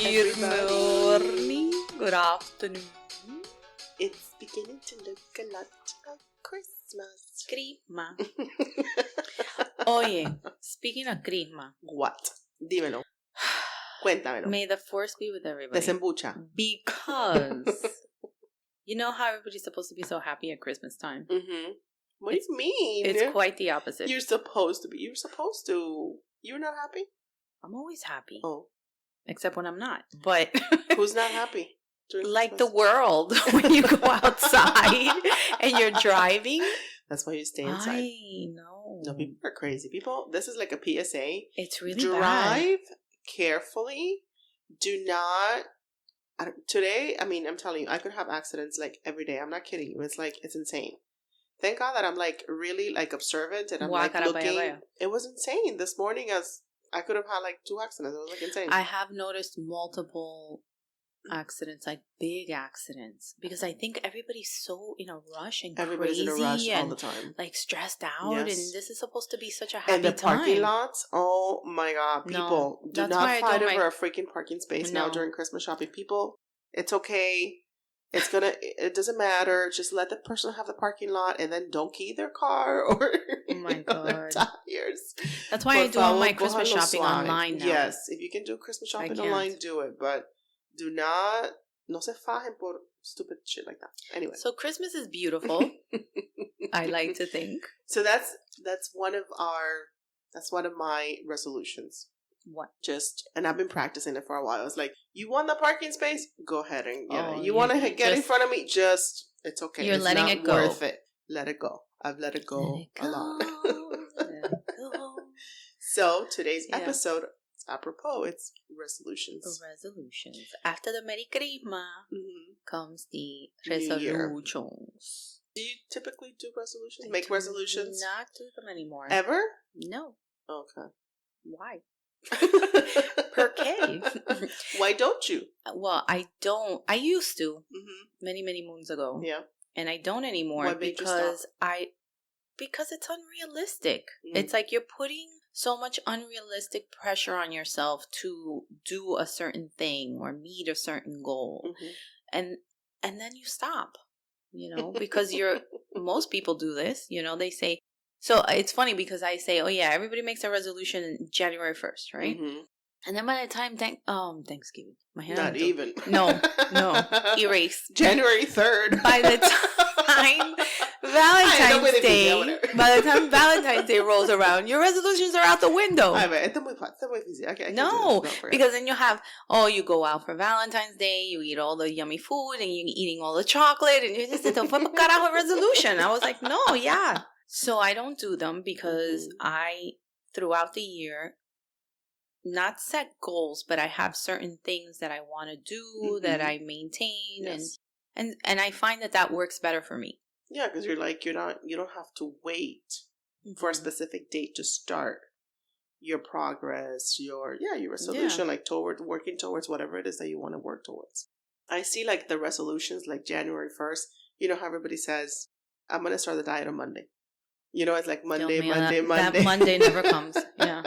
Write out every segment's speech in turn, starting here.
Good morning, good afternoon. It's beginning to look a lot like Christmas. Crisma. Oye, speaking of Crisma. What? Dímelo. Cuéntamelo. May the force be with everybody. Desembucha. Because you know how everybody's supposed to be so happy at Christmas time? Mm-hmm. What do you mean? It's quite the opposite. You're supposed to be. You're supposed to. You're not happy? I'm always happy. Oh. Except when I'm not. But who's not happy? Like the world. When you go outside and you're driving. That's why you stay inside. I know. No, people are crazy. People, this is like a PSA. It's really Drive bad. carefully. Do not. Today, I mean, I'm telling you, I could have accidents like every day. I'm not kidding you. It's insane. Thank God that I'm like really like observant and I'm like looking. It was insane. This morning I could have had like 2 accidents. It was like insane. I have noticed multiple accidents, like big accidents, because I think everybody's so in a rush and everybody's crazy in a rush and all the time, like stressed out. Yes. And this is supposed to be such a happy and the time. parking lots. Oh my God, people do not fight over a freaking parking space now during Christmas shopping. People, it's okay. It doesn't matter. Just let the person have the parking lot and then don't key their car or oh my God. their tires. That's why I do all my Christmas shopping online now. Yes, if you can do Christmas shopping online, do it. But do not, no se fajen por stupid shit like that. Anyway. So Christmas is beautiful. I like to think. So that's one of my resolutions. What? And I've been practicing it for a while. I was like, you want the parking space? Go ahead and get it. You want to get in front of me? It's okay. You're letting it go. Worth it. Let it go. I've let it go a lot. Let it go. So today's episode, apropos, it's resolutions. After the Merry Christmas comes the resolutions. Do you typically do resolutions? Make resolutions? Not do them anymore. Ever? No. Okay. Why? Per K. Why don't you? Well, I don't. I used to many moons ago. Yeah. And I don't anymore because it's unrealistic. It's like you're putting so much unrealistic pressure on yourself to do a certain thing or meet a certain goal. And then you stop, because most people do this, they say. So it's funny because I say, oh yeah, everybody makes a resolution January 1st, right? And then by the time Thanksgiving, my hand not even. No, erase. January 3rd. By the time Valentine's Day rolls around, your resolutions are out the window. No, because then you go out for Valentine's Day, you eat all the yummy food, and you're eating all the chocolate, and you just fue carajo resolution. I was like, no, yeah. So I don't do them because I, throughout the year, not set goals, but I have certain things that I want to do that I maintain, and I find that works better for me. Yeah, because you don't have to wait for a specific date to start your progress, your resolution, like working towards whatever it is that you want to work towards. I see like the resolutions like January 1st. You know how everybody says, I'm going to start the diet on Monday. It's like Monday. That Monday never comes. Yeah.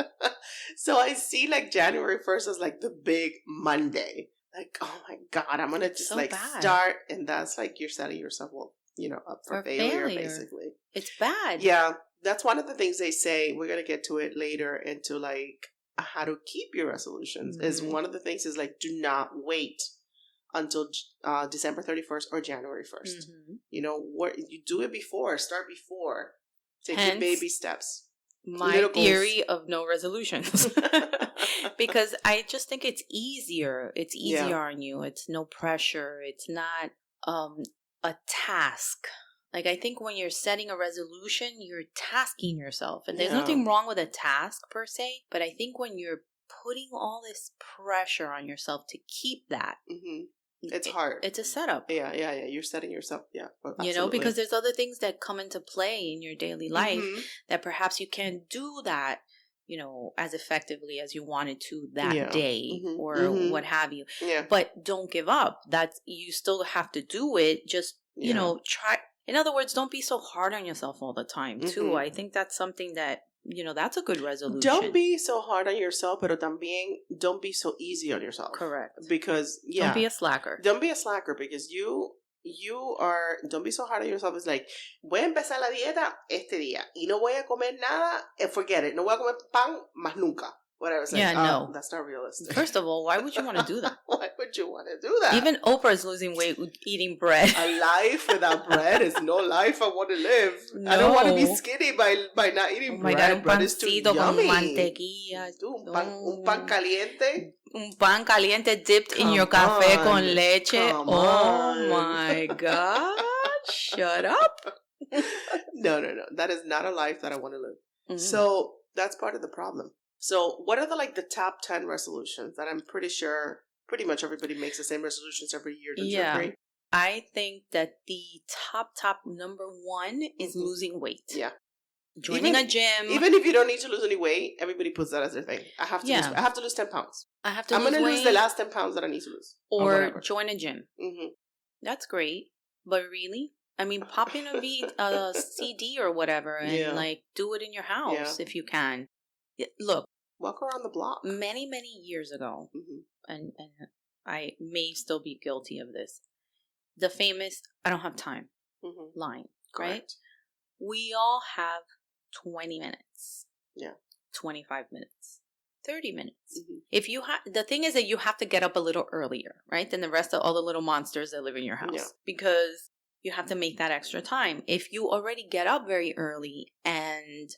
So I see like January 1st as like the big Monday. Like, oh my God, I'm going to just start. And that's like you're setting yourself up for failure, basically. It's bad. Yeah. That's one of the things they say. We're going to get to it later into like how to keep your resolutions. Is one of the things is like, do not wait until December 31st or January 1st. You do it before. Start before. Take your baby steps. My theory of no resolutions. Because I just think it's easier. It's easier on you. It's no pressure. It's not a task. Like, I think when you're setting a resolution, you're tasking yourself. And there's nothing wrong with a task per se. But I think when you're putting all this pressure on yourself to keep that, it's hard. It's a setup. Yeah. You're setting yourself. Yeah. Absolutely. Because there's other things that come into play in your daily life that perhaps you can't do that, as effectively as you wanted to that day or what have you. Yeah. But don't give up. You still have to do it. Just, try. In other words, don't be so hard on yourself all the time too. I think that's something that that's a good resolution. Don't be so hard on yourself, but también don't be so easy on yourself. Correct. Because, don't be a slacker. Don't be a slacker because don't be so hard on yourself. It's like, voy a empezar la dieta este día y no voy a comer nada, forget it. No voy a comer pan más nunca. Whatever. It's like, no. That's not realistic. First of all, why would you want to do that? Why would you want to do that? Even Oprah is losing weight eating bread. A life without bread is no life I want to live. No. I don't want to be skinny by not eating bread. God, bread is too yummy. Con mantequilla. Un pan caliente. Un pan caliente dipped in your café con leche. Oh my God. Shut up. No. That is not a life that I want to live. Mm-hmm. So that's part of the problem. So what are the top 10 resolutions that I'm pretty sure pretty much everybody makes the same resolutions every year? Don't you agree? I think that the top number one is losing weight. Yeah. Joining a gym. Even if you don't need to lose any weight, everybody puts that as their thing. I have to lose 10 pounds. I'm going to lose the last 10 pounds that I need to lose. Or join a gym. Mm-hmm. That's great. But really? I mean, pop in a CD or whatever and do it in your house if you can. Look. Walk around the block. Many, many years ago, and I may still be guilty of this, the famous "I don't have time" line, Correct. Right? We all have 20 minutes. Yeah. 25 minutes. 30 minutes. Mm-hmm. If you the thing is that you have to get up a little earlier, right, than the rest of all the little monsters that live in your house, because you have to make that extra time. If you already get up very early and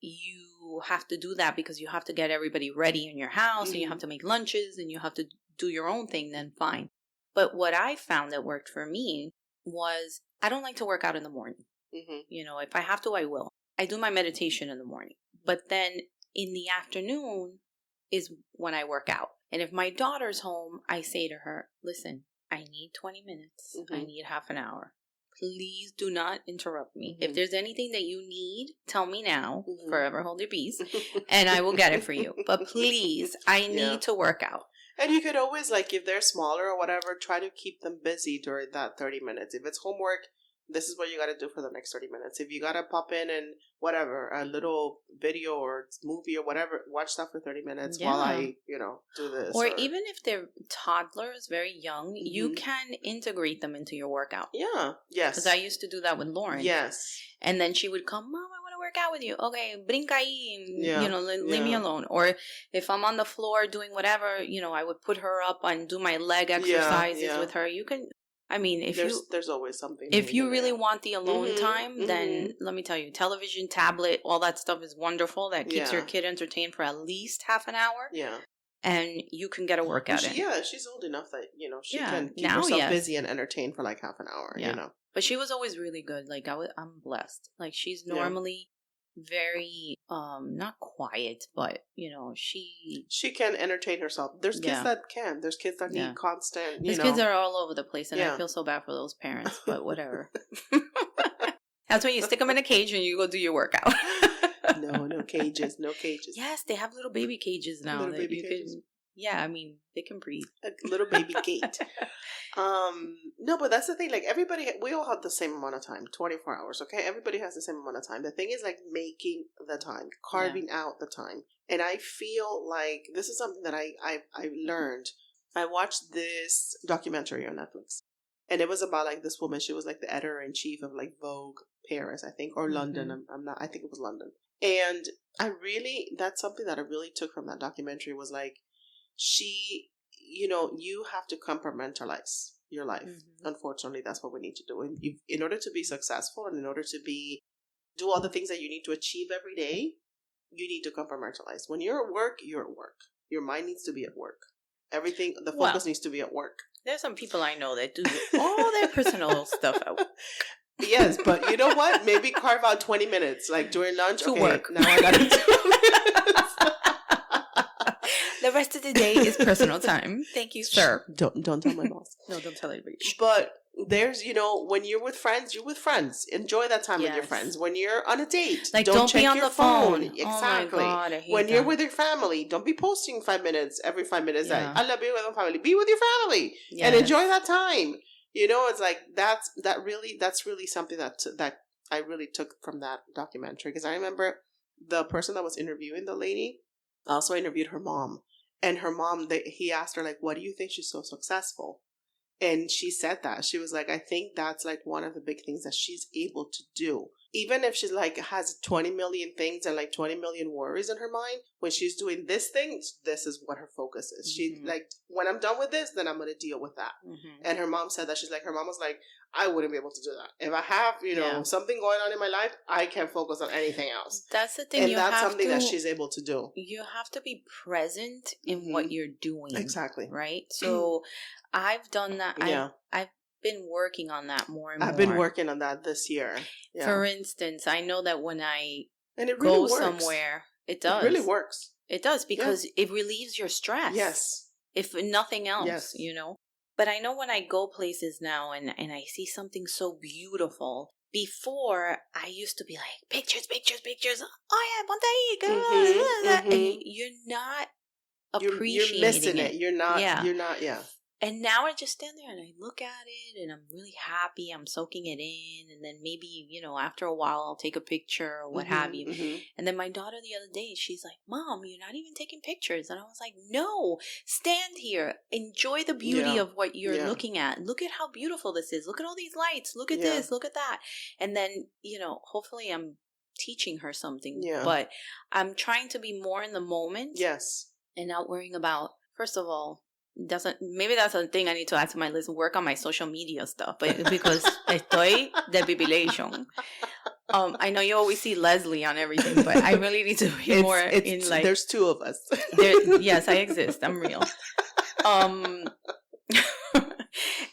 you have to do that because you have to get everybody ready in your house and you have to make lunches and you have to do your own thing, then fine. But what I found that worked for me was I don't like to work out in the morning. Mm-hmm. If I have to, I will. I do my meditation in the morning. But then in the afternoon is when I work out. And if my daughter's home, I say to her, listen, I need 20 minutes. I need half an hour. Please do not interrupt me. If there's anything that you need, tell me now. Forever hold your peace. And I will get it for you. But please, I need to work out. And you could always, if they're smaller or whatever, try to keep them busy during that 30 minutes. If it's homework, this is what you got to do for the next 30 minutes. If you got to pop in and whatever, a little video or movie or whatever, watch that for 30 minutes while I, do this. Or even if they're toddlers, very young, you can integrate them into your workout. Yeah. Yes. Because I used to do that with Lauren. Yes. And then she would come, Mom, I want to work out with you. Okay, brinca ahí, leave me alone. Or if I'm on the floor doing whatever, I would put her up and do my leg exercises with her. You can... I mean, there's always something. If you really want the alone time, then let me tell you, television, tablet, all that stuff is wonderful. That keeps your kid entertained for at least half an hour. Yeah. And you can get a workout in. Yeah, she's old enough that, she can keep herself busy and entertained for half an hour, But she was always really good. I'm blessed. She's normally very not quiet, but she can entertain herself. There's kids that can. There's kids that need constant. These kids are all over the place, and I feel so bad for those parents. But whatever. That's when you stick them in a cage and you go do your workout. No cages. Yes, they have little baby cages now. Little baby cages. Yeah, I mean, they can breathe. A little baby gate. No, but that's the thing. We all have the same amount of time, 24 hours, okay? Everybody has the same amount of time. The thing is, making the time, carving out the time. And I feel like this is something that I learned. I watched this documentary on Netflix. And it was about, this woman. She was, the editor-in-chief of, Vogue Paris, I think, or London. I think it was London. And that's something that I really took from that documentary was, she, you have to compartmentalize your life. Unfortunately, that's what we need to do. In order to be successful and in order to do all the things that you need to achieve every day, you need to compartmentalize. When you're at work, you're at work. Your mind needs to be at work. Everything, the focus needs to be at work. There's some people I know that do all their personal stuff at work. Yes, but you know what? Maybe carve out 20 minutes, during lunch. To work. Now I got to do minutes. The rest of the day is personal time. Thank you, sir. Don't tell my boss. No, don't tell anybody. But there's, when you're with friends, you're with friends. Enjoy that time with your friends. When you're on a date, don't check be on your the phone. Exactly. Oh my God, I hate when that. you're with your family, don't be posting 5 minutes every 5 minutes. Yeah. I love being with my family. Be with your family and enjoy that time. It's that's really something that I really took from that documentary, because I remember the person that was interviewing the lady also interviewed her mom. And her mom, he asked her, like, what do you think she's so successful? And she said that. She was like, I think that's like one of the big things that she's able to do. Even if she's like has 20 million things and like 20 million worries in her mind, when she's doing this thing, this is what her focus is. She's like, when I'm done with this, then I'm going to deal with that. And her mom said that. She's like, her mom was like, I wouldn't be able to do that. If I have, you know, something going on in my life, I can't focus on anything else. That's the thing. And that's something that she's able to do. You have to be present in what you're doing. Exactly. Right? So I've done that. Yeah. I've been working on that more and more. I've been working on that this year. Yeah. For instance, I know that when I and it really go somewhere, it does. It really works. It does because it relieves your stress. Yes. If nothing else, you know. But I know when I go places now and I see something so beautiful, before I used to be like, pictures. Oh yeah, ponte ahí. You're not appreciating You're missing it. You're not, And now I just stand there and I look at it and I'm really happy. I'm soaking it in. And then maybe, you know, after a while I'll take a picture or what have you. And then my daughter the other day, she's like, Mom, you're not even taking pictures. And I was like, no, stand here. Enjoy the beauty of what you're looking at. Look at how beautiful this is. Look at all these lights. Look at this. Look at that. And then, you know, hopefully I'm teaching her something. Yeah. But I'm trying to be more in the moment. Yes. And not worrying about, first of all, maybe that's a thing I need to add to my list, work on my social media stuff, but because estoy de bibilation. I know you always see Leslie on everything, but I really need to be more in like... There's two of us. Yes, I exist. I'm real.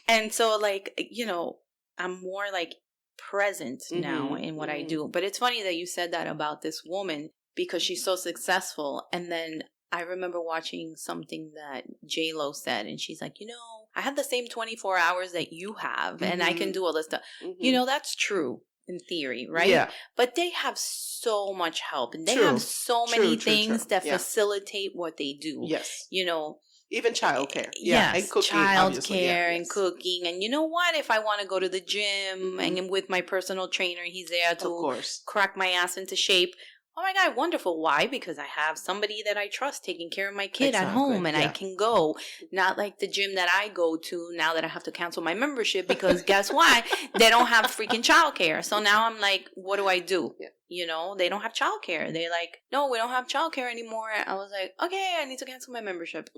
And so like, you know, I'm more like present now in what I do. But it's funny that you said that about this woman because she's so successful. And then I remember watching something that J-Lo said, and she's like, you know, I have the same 24 hours that you have, and I can do all this stuff. You know, that's true in theory, right? Yeah. But they have so much help, and they have so many things that facilitate what they do. Yes. You know, even childcare. Yes, and cooking, childcare and cooking. And you know what? If I want to go to the gym and with my personal trainer, he's there to crack my ass into shape. Oh my God, wonderful. Why? Because I have somebody that I trust taking care of my kid at home and I can go. Not like the gym that I go to now that I have to cancel my membership because guess what? They don't have freaking childcare. So now I'm like, what do I do? Yeah. You know, they don't have childcare. They're like, no, we don't have childcare anymore. I was like, okay, I need to cancel my membership.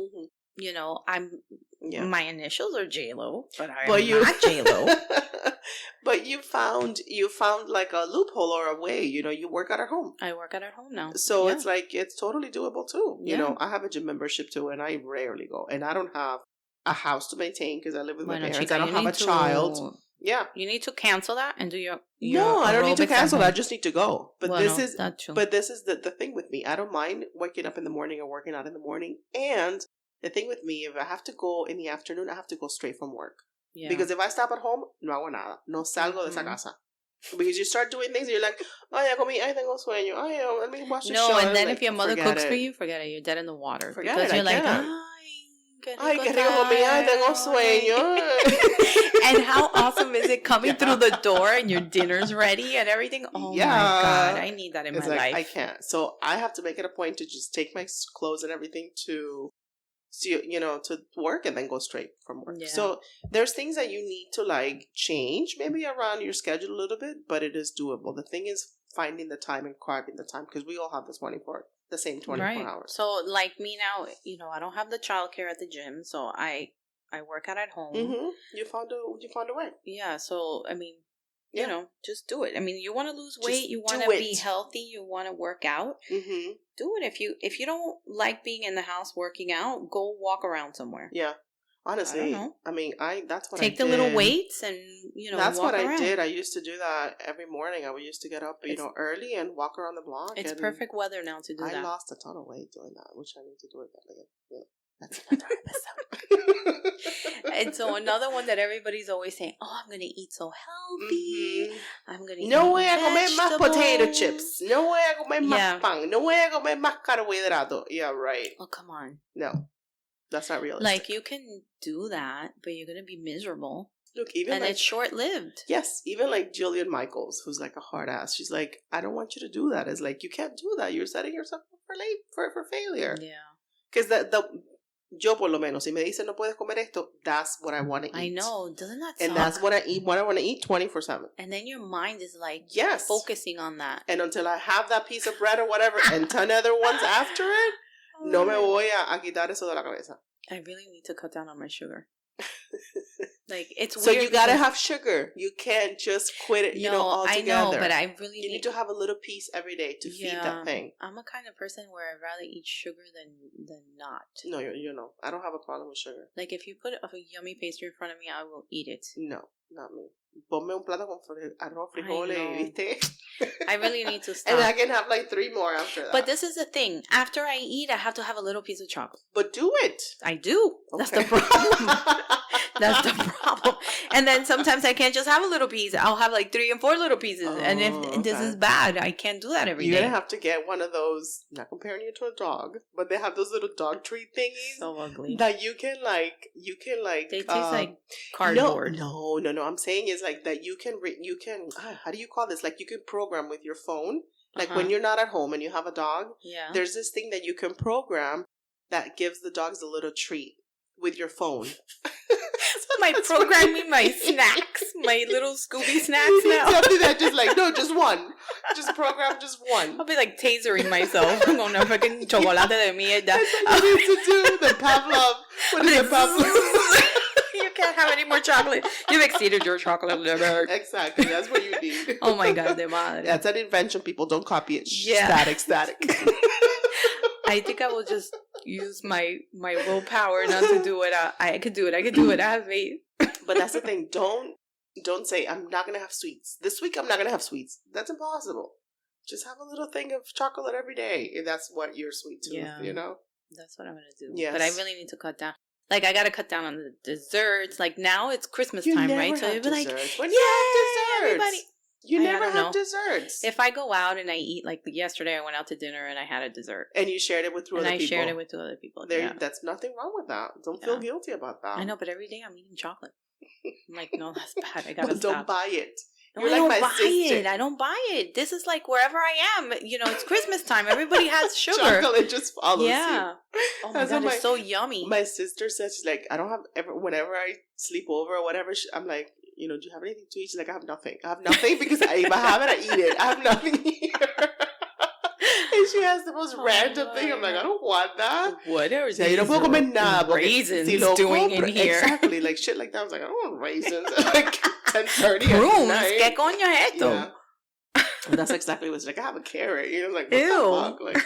You know, my initials are J-Lo, but I'm not J-Lo. But you found like a loophole or a way, you know, you work out at home. I work out at home now. So it's like, it's totally doable too. You know, I have a gym membership too and I rarely go. And I don't have a house to maintain because I live with my parents. I don't have a child. Yeah. You need to cancel that and do your No, I don't need to cancel that. I just need to go. But this is the thing with me. I don't mind waking up in the morning or working out in the morning. And the thing with me, if I have to go in the afternoon, I have to go straight from work. Yeah. Because if I stop at home, no hago nada. No salgo de esa casa. Because you start doing things and you're like, ay, ya comí, ay, tengo sueño. Ay, let me watch the show. No, and then if your mother cooks for you, forget it. You're dead in the water. Because you're like, ay, qué rico comí, ay, tengo sueño. And how awesome is it coming through the door and your dinner's ready and everything? Oh my God, I need that in my life. I can't. So I have to make it a point to just take my clothes and everything to work and then go straight from work. Yeah. So there's things that you need to like change maybe around your schedule a little bit, but it is doable. The thing is finding the time and carving the time because we all have the same 24 hours. So like me now, you know, I don't have the childcare at the gym, so I work out at home. You found a way. Yeah. So I mean, you know, just do it. I mean, you want to lose weight, you want to be healthy, you want to work out. Do it. If you don't like being in the house working out, go walk around somewhere. Yeah. Honestly, I mean, that's what I did. Take the little weights and, you know, that's walk what around. I did. I used to do that every morning. I would used to get up, early and walk around the block. It's perfect weather now to do that. I lost a ton of weight doing that, which I need to do again. Yeah. That's another episode. And so another one that everybody's always saying, oh, I'm going to eat so healthy. I'm going to eat No voy a comer más potato chips. No voy a comer más pan. No voy a comer más carbohidrato. Yeah, right. Oh, come on. No. That's not realistic. Like, you can do that, but you're going to be miserable. Look, even and it's short-lived. Yes, even like Jillian Michaels, who's like a hard ass. She's like, I don't want you to do that. It's like, you can't do that. You're setting yourself up for failure. Yeah. Because yo por lo menos, si me dicen no puedes comer esto, that's what I want to eat. I know. Doesn't that suck? And that's what I eat. What I want to eat 24/7. And then your mind is like, yes, focusing on that. And until I have that piece of bread or whatever, and 10 other ones after it, no me voy a quitar eso de la cabeza. I really need to cut down on my sugar. Like, it's weird. So you gotta have sugar. You can't just quit it, altogether. I know, but I really need to have a little piece every day to feed that thing. I'm a kind of person where I'd rather eat sugar than not. No, I don't have a problem with sugar. Like, if you put a yummy pastry in front of me, I will eat it. No, not me. Ponme un plato con arroz, frijoles, ¿viste? I really need to stop. And I can have like 3 more after that. But this is the thing. After I eat, I have to have a little piece of chocolate. But do it. I do. Okay. That's the problem. That's the problem. And then sometimes I can't just have a little piece. I'll have like 3 and 4 little pieces. And if this is bad, I can't do that every day. You're going to have to get one of those, not comparing you to a dog, but they have those little dog treat thingies. So ugly. That you can like. They taste like cardboard. No. I'm saying is like that you can, how do you call this? Like you can program with your phone. Like when you're not at home and you have a dog. Yeah. There's this thing that you can program that gives the dogs a little treat with your phone. My programming, my snacks, my little Scooby snacks now. Something that just one. Just program just one. I'll be like tasering myself con una freaking chocolate de mierda. That's what you need to do. The Pavlov. What is the Pavlov? You can't have any more chocolate. You've exceeded your chocolate limit. Exactly. That's what you need. Oh my God, de madre. That's an invention, people. Don't copy it. Yeah. Static. I think I will just use my willpower not to do it. I could do it. I have faith. But that's the thing. Don't say, I'm not going to have sweets. This week, I'm not going to have sweets. That's impossible. Just have a little thing of chocolate every day, if that's what you're sweet to, That's what I'm going to do. Yes. But I really need to cut down. Like, I got to cut down on the desserts. Like, now it's Christmas time, right? So it'd be like, when you have desserts. Everybody. You never have desserts. If I go out and I eat, like yesterday I went out to dinner and I had a dessert. And you shared it with 2 other people. And I shared it with 2 other people. That's nothing wrong with that. Don't feel guilty about that. I know, but every day I'm eating chocolate. I'm like, no, that's bad. I gotta stop. Don't buy it. No, I don't buy it. I don't buy it. This is like wherever I am. It's Christmas time. Everybody has sugar. Chocolate just follows you. Oh my God, it's so yummy. My sister says, she's like, I don't have whenever I sleep over or whatever, I'm like, do you have anything to eat? She's like, I have nothing. Because if I have it, I eat it. I have nothing here. And she has the most random thing. I'm like, I don't want that. What are you no puedo comer nada. Raisins doing in here. Exactly. Like shit like that. I was like, I don't want raisins. Like 10:30 Prunes. ¿Qué coño es esto? Yeah. That's exactly what it's like. I have a carrot. Like, what Ew. the fuck? Like,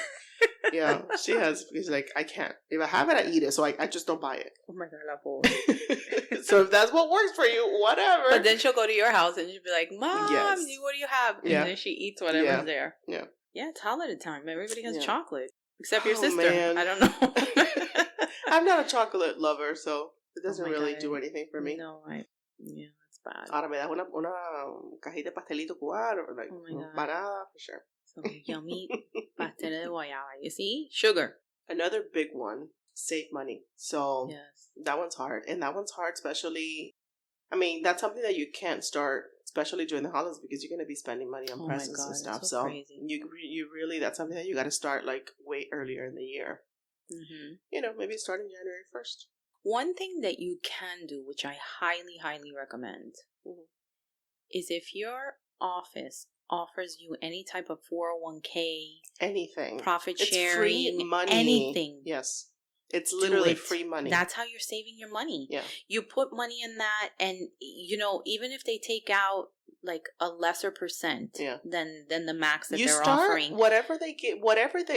yeah, she's like, I can't. If I have it, I eat it. So I just don't buy it. Oh my God, la pobre. So if that's what works for you, whatever. But then she'll go to your house and she'll be like, Mom, what do you have? And Yeah. then she eats whatever's there. Yeah. Yeah, it's holiday time. Everybody has chocolate. Except your Oh, sister. man. I don't know. I'm not a chocolate lover, so it doesn't really do anything for me. No, that's bad. Ahora me das una cajita de pastelito cubano, like empanada, for sure. Some yummy pastel de guayaba. You see? Sugar. Another big one, save money. So yes. That one's hard. And that one's hard, especially, that's something that you can't start, especially during the holidays, because you're going to be spending money on presents and stuff. So crazy. You really, that's something that you got to start like way earlier in the year. Mm-hmm. Maybe starting January 1st. One thing that you can do, which I highly, highly recommend, is if your office offers you any type of 401k, anything, profit it's sharing, free money. Anything. Yes. It's literally free money. That's how you're saving your money. Yeah. You put money in that, and even if they take out like a lesser percent than the max that they're offering, whatever they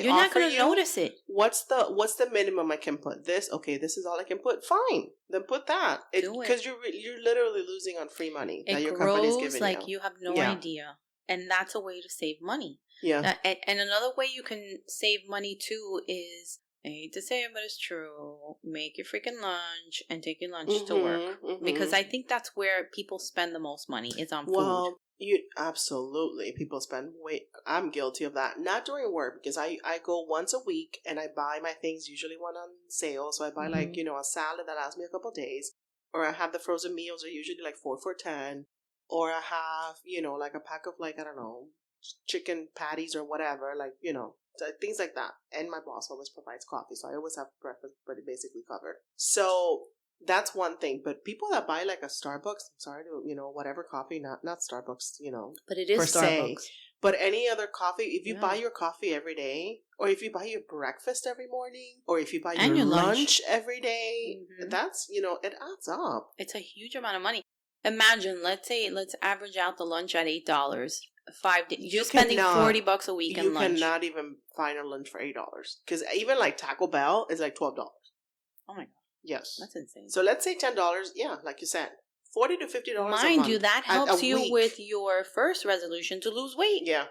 you're not going to notice it. What's the minimum I can put? This is all I can put. Fine, then put that. Because you're literally losing on free money that your company's giving like you have no idea, and that's a way to save money. Yeah. And another way you can save money too is, I hate to say it, but it's true, make your freaking lunch and take your lunch to work. Because I think that's where people spend the most money, is on food. Well, absolutely. People spend I'm guilty of that. Not during work, because I go once a week and I buy my things, usually one on sale. So I buy a salad that lasts me a couple of days. Or I have the frozen meals are usually like 4 for $10. Or I have, like a pack of like, I don't know, chicken patties or whatever, like, things like that. And my boss always provides coffee. So I always have breakfast pretty basically covered. So that's one thing. But people that buy like a Starbucks, I'm sorry to, whatever coffee, not Starbucks, But it is per Starbucks. se. But any other coffee, if you buy your coffee every day, or if you buy your breakfast every morning, or if you buy your lunch every day, that's, it adds up. It's a huge amount of money. Imagine, let's average out the lunch at $8. 5 days. You're spending $40 a week in lunch. You cannot even find a lunch for $8. Because even like Taco Bell is like $12. Oh my God. Yes. That's insane. So let's say $10, yeah, like you said. $40 to $50 a month. Mind you, that helps you with your first resolution to lose weight. Yeah.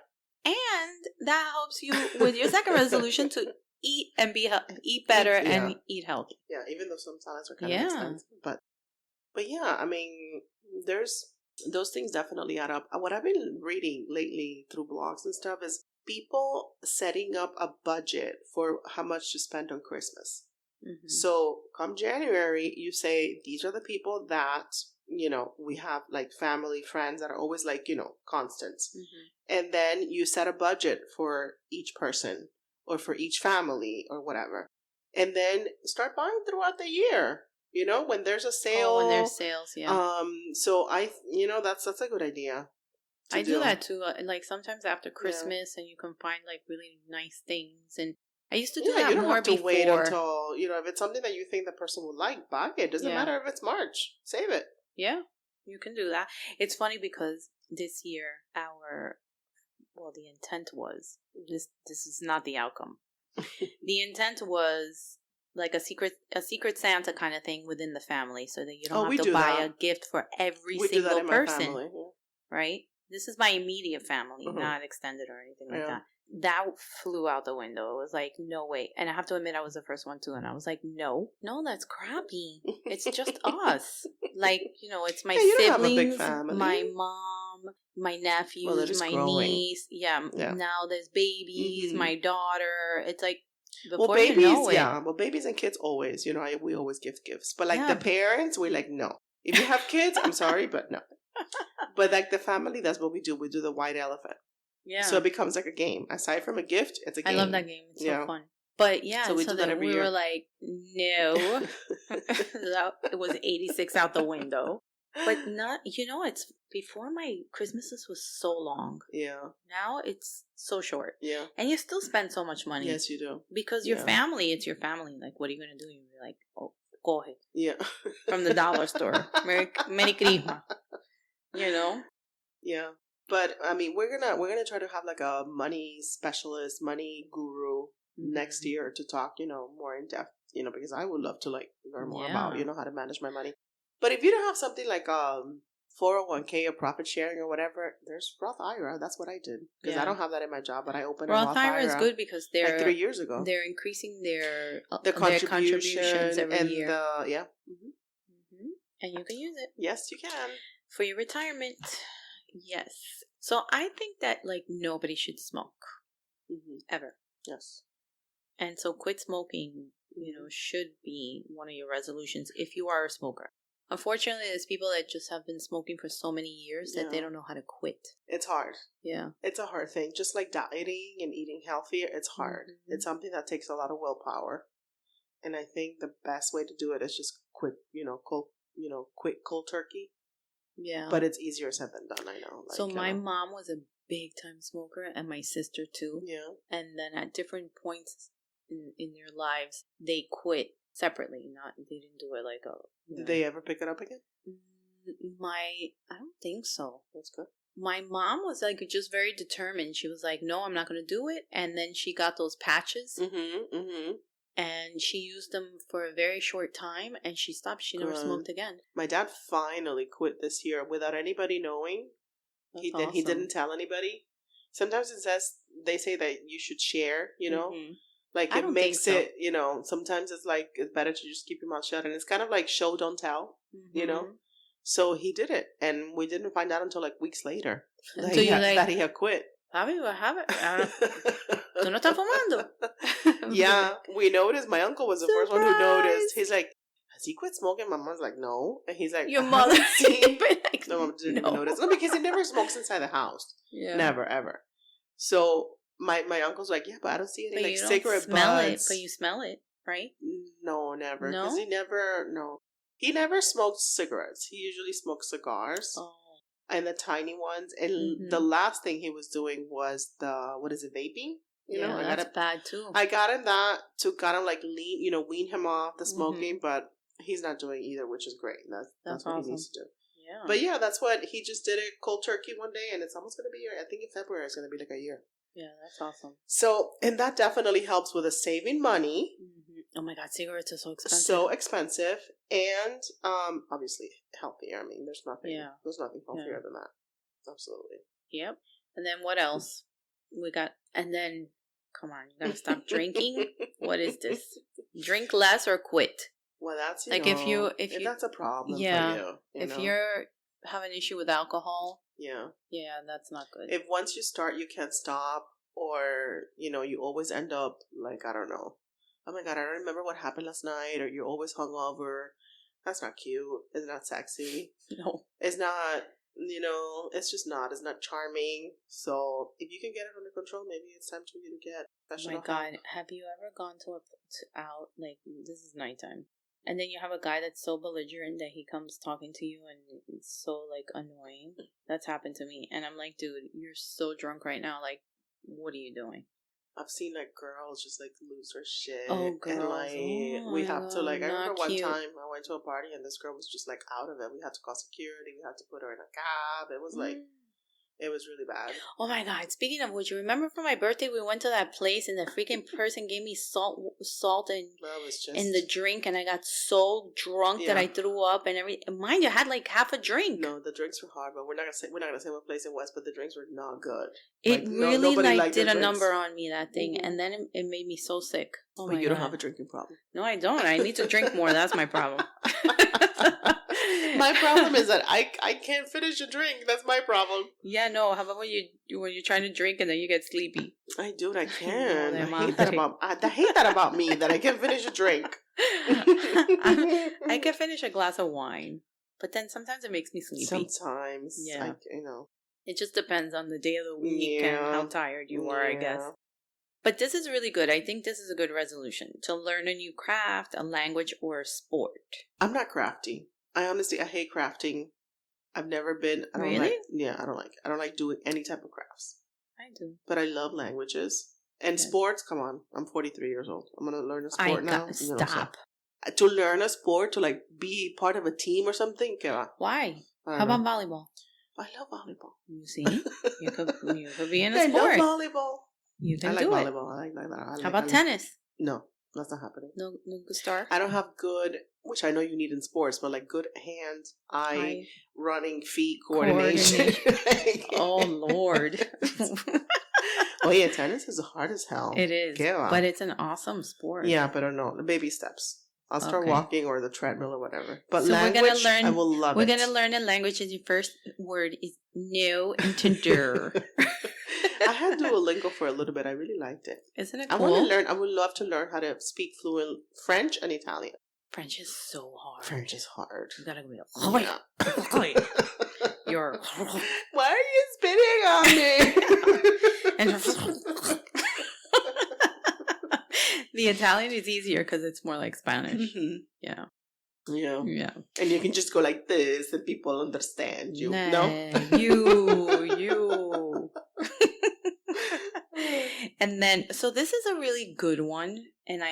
And that helps you with your second resolution to eat and eat better and eat healthy. Yeah, even though some salads are kind of expensive. But yeah, I mean, there's those things definitely add up. What I've been reading lately through blogs and stuff is people setting up a budget for how much to spend on Christmas. Mm-hmm. So come January, you say, these are the people that, we have like family, friends that are always like, constants. Mm-hmm. And then you set a budget for each person or for each family or whatever. And then start buying throughout the year. When there's a sale. Oh, when there's sales, yeah. So that's a good idea. I do that too. Like sometimes after Christmas, and you can find like really nice things. And I used to do that more before. You don't have to wait until, if it's something that you think the person would like, buy it. Doesn't matter if it's March. Save it. Yeah, you can do that. It's funny because this year the intent was, this is not the outcome. The intent was like a secret Santa kind of thing within the family, so that you don't have to buy a gift for every single person. Family, right? This is my immediate family, not extended or anything like that. That flew out the window. It was like, no way. And I have to admit, I was the first one too. And I was like, no, that's crappy. It's just us. Like, it's my siblings, my mom, my nephews, my niece. Yeah. Now there's babies, my daughter. It's like, babies and kids always, we always give gifts. But like the parents, we're like, no. If you have kids, I'm sorry, but no. But like the family, that's what we do. We do the white elephant. Yeah. So it becomes like a game. Aside from a gift, it's a game. I love that game. It's so fun. But so we do that every year. We were like, no. It was 86 out the window. But not, it's before my Christmases was so long. Yeah. Now it's so short. Yeah. And you still spend so much money. Yes, you do. Because your family, it's your family. Like, what are you going to do? You're like, oh, go ahead. Yeah. From the dollar store. Merry Christmas. Yeah. But I mean, we're gonna try to have like a money specialist, money guru next year to talk, more in depth, because I would love to like learn more about, how to manage my money. But if you don't have something like 401k or profit sharing or whatever, there's Roth IRA. That's what I did because I don't have that in my job, but I opened Roth a Roth IRA. Is good because they're like 3 years ago. They're increasing their contributions every year. And you can use it. Yes, you can for your retirement. Yes. So I think that like nobody should smoke ever. Yes. And so quit smoking, should be one of your resolutions if you are a smoker. Unfortunately, there's people that just have been smoking for so many years that they don't know how to quit. It's hard. Yeah. It's a hard thing. Just like dieting and eating healthier, it's hard. Mm-hmm. It's something that takes a lot of willpower. And I think the best way to do it is just quit, quit cold turkey. Yeah. But it's easier said than done, I know. So my mom was a big time smoker and my sister too. Yeah. And then at different points in their lives, they quit separately. They didn't do it like a... Did they ever pick it up again? I don't think so. That's good. My mom was like just very determined. She was like, no, I'm not going to do it. And then she got those patches. And she used them for a very short time, and she stopped. She never smoked again. My dad finally quit this year without anybody knowing. He didn't tell anybody. Sometimes they say that you should share, Like it makes it, sometimes it's like it's better to just keep your mouth shut, and it's kind of like show, don't tell, So he did it, and we didn't find out until like weeks later that he had quit. What happened? ¿Tú no estás fumando? Yeah, we noticed. My uncle was the first one who noticed. He's like, has he quit smoking? My mom's like, no. And he's like, your mother didn't like, no, mom didn't even notice. No, because he never smokes inside the house. Yeah. Never, ever. So my uncle's like, yeah, but I don't see any like cigarette butts. But you smell it, right? No, never. Because he never smoked cigarettes. He usually smoked cigars. Oh. And the tiny ones. And the last thing he was doing was vaping? You know, that's bad too. I got him that to kind of like wean him off the smoking, but he's not doing either, which is great. That's what awesome. He needs to do. Yeah. But yeah, that's what he just did it cold turkey one day, and it's almost going to be, I think in February, it's going to be like a year. Yeah, that's awesome. So, and that definitely helps with saving money. Oh my God, cigarettes are so expensive. So expensive, and obviously healthier. I mean, there's nothing healthier than that. Absolutely. Yep. And then what else? We got, and then, come on, you gotta stop drinking. What is this? Drink less or quit. Well, that's like if that's a problem for you. If you're have an issue with alcohol, yeah, that's not good. If once you start, you can't stop, or you always end up like, I don't know. Oh my God, I don't remember what happened last night, or you're always hungover. That's not cute. It's not sexy. No, it's not. It's just not. It's not charming. So if you can get it under control, maybe it's time for you to get professional help. Oh my God, have you ever gone to out, like, this is nighttime, and then you have a guy that's so belligerent that he comes talking to you and it's so, like, annoying? That's happened to me. And I'm like, dude, you're so drunk right now. Like, what are you doing? I've seen, like, girls just, like, lose their shit. Oh, girls. And, like, we have to, like, I remember one time I went to a party and this girl was just, like, out of it. We had to call security. We had to put her in a cab. It was, like, it was really bad. Oh, my God. Speaking of which, you remember for my birthday, we went to that place and the freaking person gave me salt in the drink, and I got so drunk that I threw up and everything. Mind you, I had, like, half a drink. No, the drinks were hard, but we're not gonna say what place it was, but the drinks were not good. It really did a number on me, that thing, and then it made me so sick. Oh, but you don't have a drinking problem. No, I don't. I need to drink more. That's my problem. My problem is that I can't finish a drink. That's my problem. Yeah, no. How about when you're trying to drink and then you get sleepy? I can. I hate that about me, that I can't finish a drink. I can finish a glass of wine, but then sometimes it makes me sleepy. Sometimes, yeah. It just depends on the day of the week and how tired you are, I guess. But this is really good. I think this is a good resolution to learn a new craft, a language, or a sport. I'm not crafty. I hate crafting. I've never been. I don't really? I don't like it. I don't like doing any type of crafts. I do. But I love languages. And sports, come on. I'm 43 years old. I'm going to learn a sport now. Stop. To learn a sport, to like be part of a team or something. Why? How about volleyball? I love volleyball. You see? You could be in a sport. I love volleyball. You can do volleyball. I like that. How about tennis? No, that's not happening. No good start? I don't have good, which I know you need in sports, but like good hands, eye, running, feet, coordination. Oh, Lord. Oh, yeah, tennis is hard as hell. It is. But it's an awesome sport. Yeah, but I don't know. The baby steps. I'll start walking or the treadmill or whatever. But so language, I will love it. We're going to learn a language, and your first word is no and tender. I had Duolingo for a little bit. I really liked it. Isn't it cool? I would love to learn how to speak fluent French and Italian. French is so hard. French is hard. You gotta be like, you're. Why are you spitting on me? And the Italian is easier because it's more like Spanish. Mm-hmm. Yeah. Yeah. And you can just go like this and people understand you. No? You. And then, so this is a really good one. And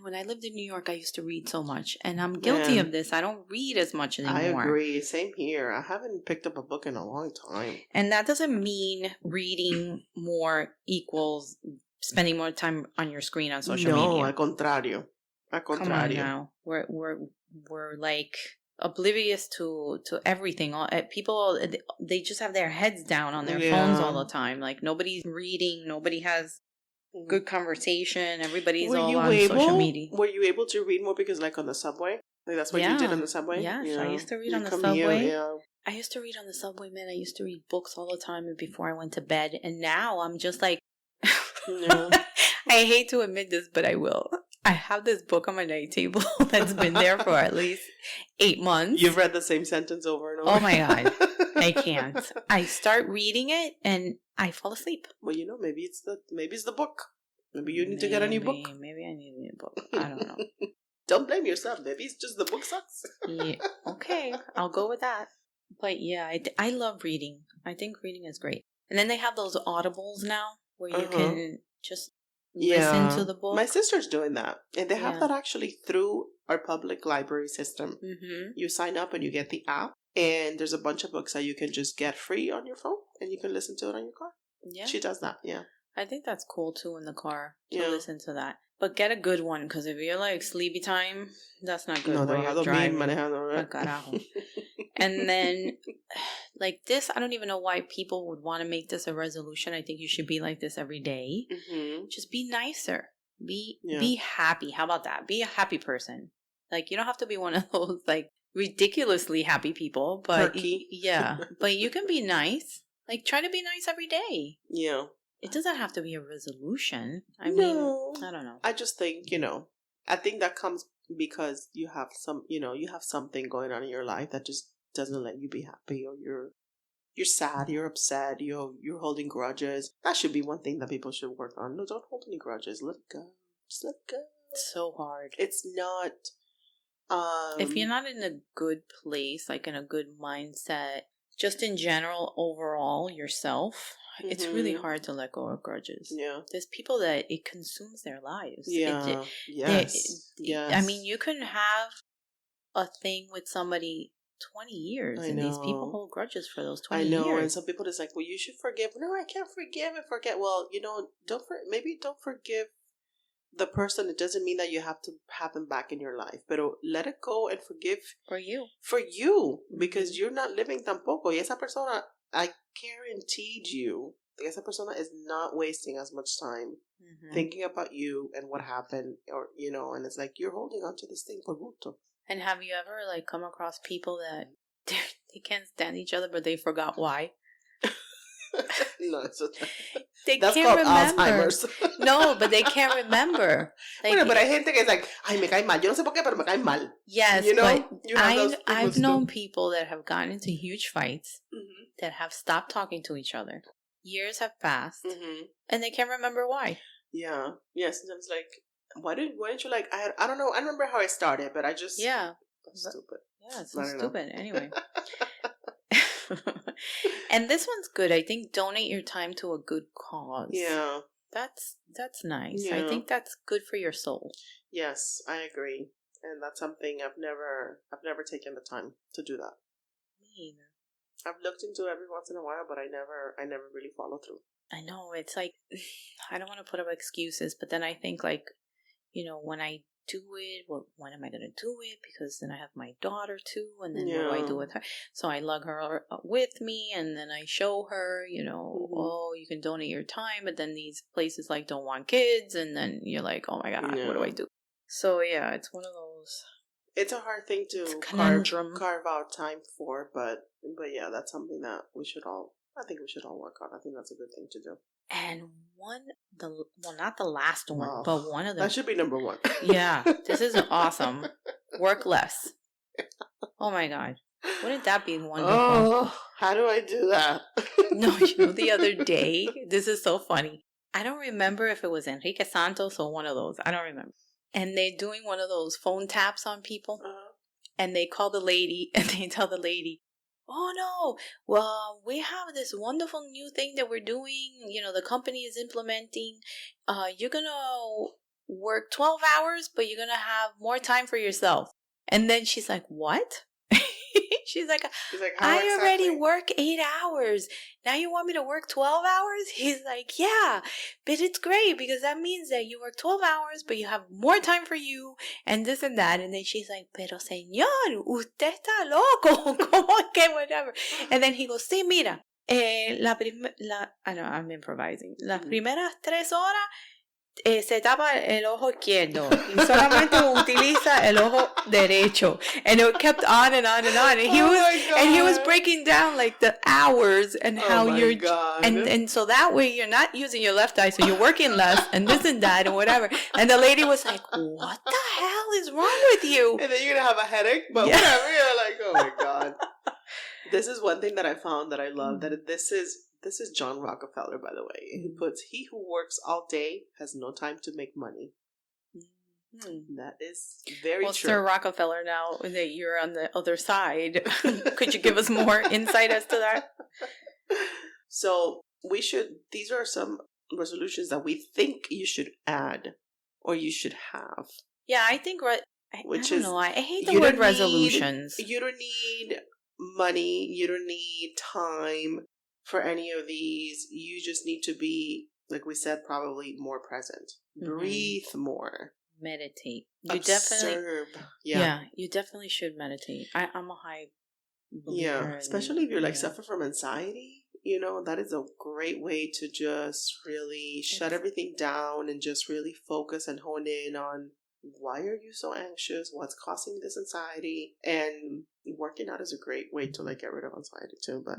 when I lived in New York, I used to read so much. And I'm guilty of this. I don't read as much anymore. I agree. Same here. I haven't picked up a book in a long time. And that doesn't mean reading more equals spending more time on your screen on social media. No, al contrario. Come on now. We're like oblivious to everything. People, they just have their heads down on their phones all the time. Like, nobody's reading. Nobody has good conversation. Everybody's all on social media. Were you able to read more because, like, on the subway? Like, that's what you did on the subway? Yes, I used to read on the subway. I used to read on the subway, man. I used to read books all the time before I went to bed. And now I'm just like, I hate to admit this, but I will. I have this book on my night table that's been there for at least 8 months. You've read the same sentence over and over. Oh my God. I can't. I start reading it and I fall asleep. Well, maybe it's the book. Maybe you need to get a new book. Maybe I need a new book. I don't know. Don't blame yourself. Maybe it's just the book sucks. Yeah. Okay. I'll go with that. But yeah, I love reading. I think reading is great. And then they have those audibles now where you can just listen to the book. My sister's doing that. And they have that actually through our public library system. Mm-hmm. You sign up and you get the app. And there's a bunch of books that you can just get free on your phone. And you can listen to it on your car. Yeah. She does that, yeah. I think that's cool too in the car to listen to that. But get a good one, because if you're like sleepy time, that's not good. No, driving. And then, like this, I don't even know why people would want to make this a resolution. I think you should be like this every day. Mm-hmm. Just be nicer. Be happy. How about that? Be a happy person. Like, you don't have to be one of those like ridiculously happy people, but but you can be nice. Like, try to be nice every day. Yeah. It doesn't have to be a resolution. I mean, I don't know. I just think, I think that comes because you have something going on in your life that just doesn't let you be happy, or you're sad, you're upset, you're holding grudges. That should be one thing that people should work on. No, don't hold any grudges. Let it go. Just let it go. It's so hard. It's not. If you're not in a good place, like in a good mindset, just in general, overall, yourself, it's really hard to let go of grudges. Yeah. There's people that it consumes their lives. Yeah. Yes. I mean, you can have a thing with somebody 20 years, and these people hold grudges for those 20 years. I know, and some people is like, well, you should forgive. No, I can't forgive and forget. Well, don't forgive the person. It doesn't mean that you have to have them back in your life, but let it go and forgive for you, because you're not living tampoco. Y esa persona, I guaranteed you, esa persona is not wasting as much time thinking about you and what happened, or and it's like you're holding on to this thing por gusto. And have you ever like come across people that they can't stand each other, but they forgot why? No, that's called remember. Alzheimer's. No, but they can't remember. Like, bueno, pero hay gente que es like, ay, me cae mal. Yo no sé por qué, pero me cae mal. Yes, but I've known people that have gotten into huge fights that have stopped talking to each other. Years have passed, and they can't remember why. Yeah. Yes, and it's like, why didn't you like? I don't know. I remember how it started, but I just stupid. Yeah, it's so stupid. Anyway. And this one's good. I think donate your time to a good cause. Yeah. That's nice. Yeah. I think that's good for your soul. Yes, I agree. And that's something I've never taken the time to do that. Me either. I've looked into it every once in a while, but I never really follow through. I know, it's like, I don't want to put up excuses, but then I think like, when I do it, when am I going to do it? Because then I have my daughter too, and then what do I do with her? So I lug her with me, and then I show her, oh, you can donate your time, but then these places like don't want kids, and then you're like, oh my God, what do I do? So yeah, it's one of those. It's a hard thing to carve out time for, but yeah, that's something that I think we should all work on. I think that's a good thing to do. And not the last one, but one of them. That should be number one. Yeah, this is awesome. Work less. Oh my God. Wouldn't that be wonderful? Oh, how do I do that? No, the other day, this is so funny. I don't remember if it was Enrique Santos or one of those. I don't remember. And they're doing one of those phone taps on people. And they call the lady and they tell the lady, oh no, well, we have this wonderful new thing that we're doing. The company is implementing. You're going to work 12 hours, but you're going to have more time for yourself. And then she's like, what? She's like, I already work 8 hours. Now you want me to work 12 hours? He's like, yeah, but it's great because that means that you work 12 hours, but you have more time for you and this and that. And then she's like, pero señor, usted está loco. ¿Cómo que whatever? And then he goes, sí, mira, I know I'm improvising. Las primeras 3 horas se tapa el ojo izquierdo y solamente utiliza el ojo derecho, and it kept on and on and on, and he was breaking down like the hours and how you're and so that way you're not using your left eye, so you're working less and this and that and whatever. And the lady was like, what the hell is wrong with you? And then you're gonna have a headache, but whatever. You're like, oh my god. This is one thing that I found that I love, that this is John Rockefeller, by the way. He puts, he who works all day has no time to make money. Mm-hmm. That is very true. Sir Rockefeller, now that you're on the other side, could you give us more insight as to that? So these are some resolutions that we think you should add or you should have. Yeah, I think, I don't know. I hate the word resolutions. You don't need money. You don't need time for any of these. You just need to be, like we said, probably more present. Mm-hmm. Breathe more. Meditate. Observe. You definitely should meditate. I'm a high believer. Yeah, especially if you're like suffer from anxiety. That is a great way to just really shut everything down and just really focus and hone in on why are you so anxious? What's causing this anxiety? And working out is a great way to like get rid of anxiety too. But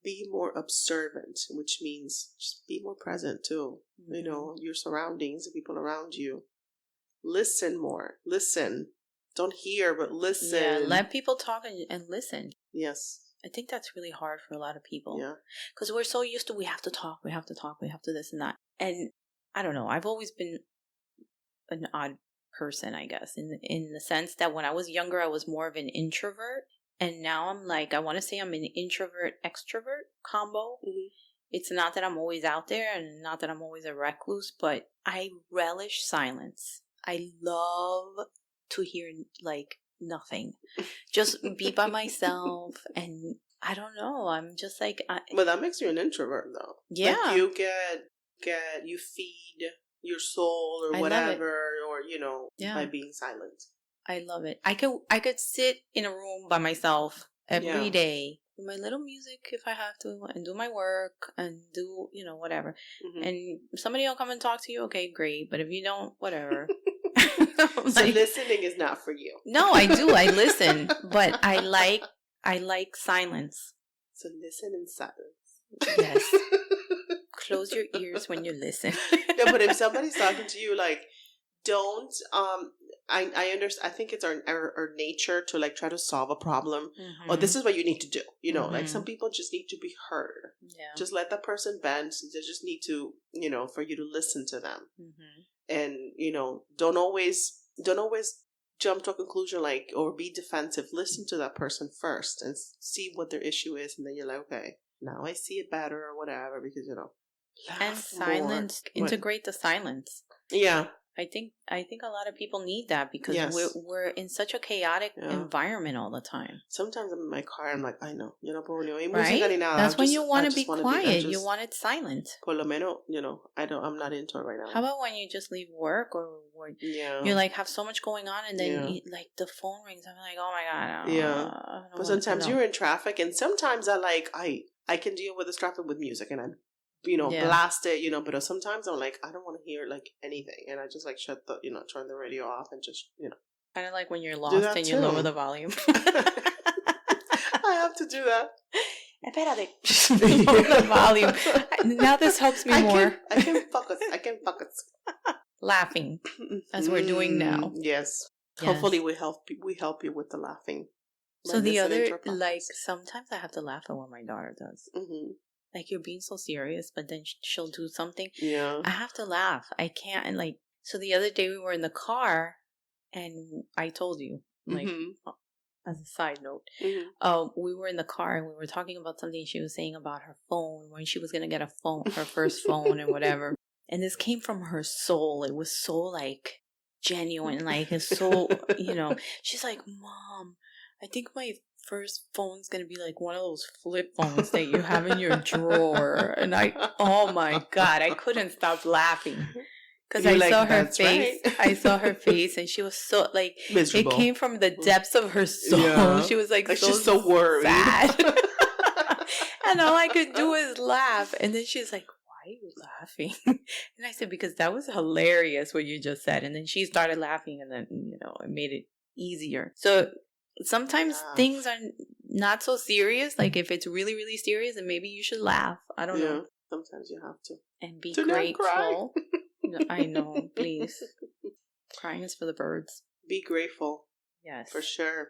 be more observant, which means just be more present too. Mm-hmm. Your surroundings, the people around you. Listen more. Listen. Don't hear, but listen. Yeah, let people talk and listen. Yes. I think that's really hard for a lot of people. Yeah. Because we're so used to we have to talk, we have to this and that. And I don't know, I've always been an odd person, I guess, in the sense that when I was younger, I was more of an introvert. And now I'm like, I want to say I'm an introvert-extrovert combo. Mm-hmm. It's not that I'm always out there and not that I'm always a recluse, but I relish silence. I love to hear like nothing. Just be by myself, and I don't know. I'm just like. But that makes you an introvert, though. Yeah, like you you feed your soul or whatever, or by being silent. I love it. I could sit in a room by myself every day with my little music if I have to, and do my work and do whatever. Mm-hmm. And somebody will come and talk to you. Okay, great. But if you don't, whatever. So listening is not for you. No, I do. I listen, but I like silence. So listen in silence. Yes. Close your ears when you listen. No, but if somebody's talking to you, like, don't. I understand. I think it's our nature to like try to solve a problem. Mm-hmm. Or this is what you need to do. Mm-hmm. Like some people just need to be heard. Yeah. Just let that person vent. They just need to, for you to listen to them. Mm-hmm. And, don't always jump to a conclusion like, or be defensive. Listen to that person first and see what their issue is. And then you're like, okay, now I see it better or whatever, because, and silence, integrate the silence. Yeah. I think a lot of people need that because we're in such a chaotic environment all the time. Sometimes I'm in my car, I'm like, I know, right? That's when you want to be quiet. You want it silent. Por lo menos, I'm not into it right now. How about when you just leave work or you like have so much going on and then like the phone rings? I'm like, oh my god. But sometimes you're in traffic, and sometimes I can deal with this traffic with music, and I'm blast it, but sometimes I'm like, I don't want to hear like anything, and I just like shut the, turn the radio off and just, kind of like when you're lost and you lower the volume. I have to do that. Espérate. Lower the volume. Now this helps me more. I can focus. Laughing, as we're doing now. Yes. Hopefully we help you with the laughing. So the other, like, sometimes I have to laugh at what my daughter does. Mm-hmm. Like, you're being so serious, but then she'll do something. Yeah. I have to laugh. I can't. And, like, so the other day we were in the car, and I told you, like, as a side note, we were in the car, and we were talking about something she was saying about her phone, when she was going to get her first phone and whatever. And this came from her soul. It was so, like, genuine. Like, it's so, she's like, Mom, I think my first phone's gonna be like one of those flip phones that you have in your drawer. And oh my god, I couldn't stop laughing because I saw her face. Right. I saw her face, and she was so like miserable. It came from the depths of her soul. Yeah. She was like she's so worried. Sad. And all I could do is laugh. And then she's like, "Why are you laughing? And I said, because that was hilarious what you just said. And then she started laughing, and then, it made it easier. So sometimes things are not so serious. Like if it's really, really serious, then maybe you should laugh. I don't know. Sometimes you have to. And be grateful. I know, please. Crying is for the birds. Be grateful. Yes. For sure.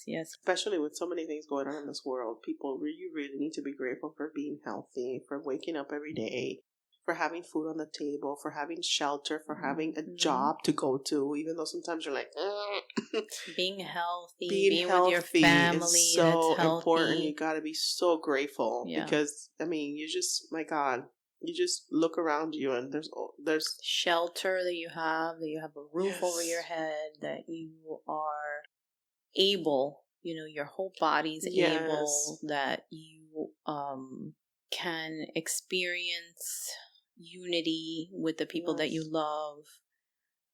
Yes. Especially with so many things going on in this world, people really need to be grateful for being healthy, for waking up every day, for having food on the table, for having shelter, for having a job to go to, even though sometimes you're like, being healthy, being with your family is so important. You got to be so grateful because, you just, my God, you just look around you and there's shelter that you have a roof over your head, that you are able, your whole body's able, that you can experience unity with the people that you love.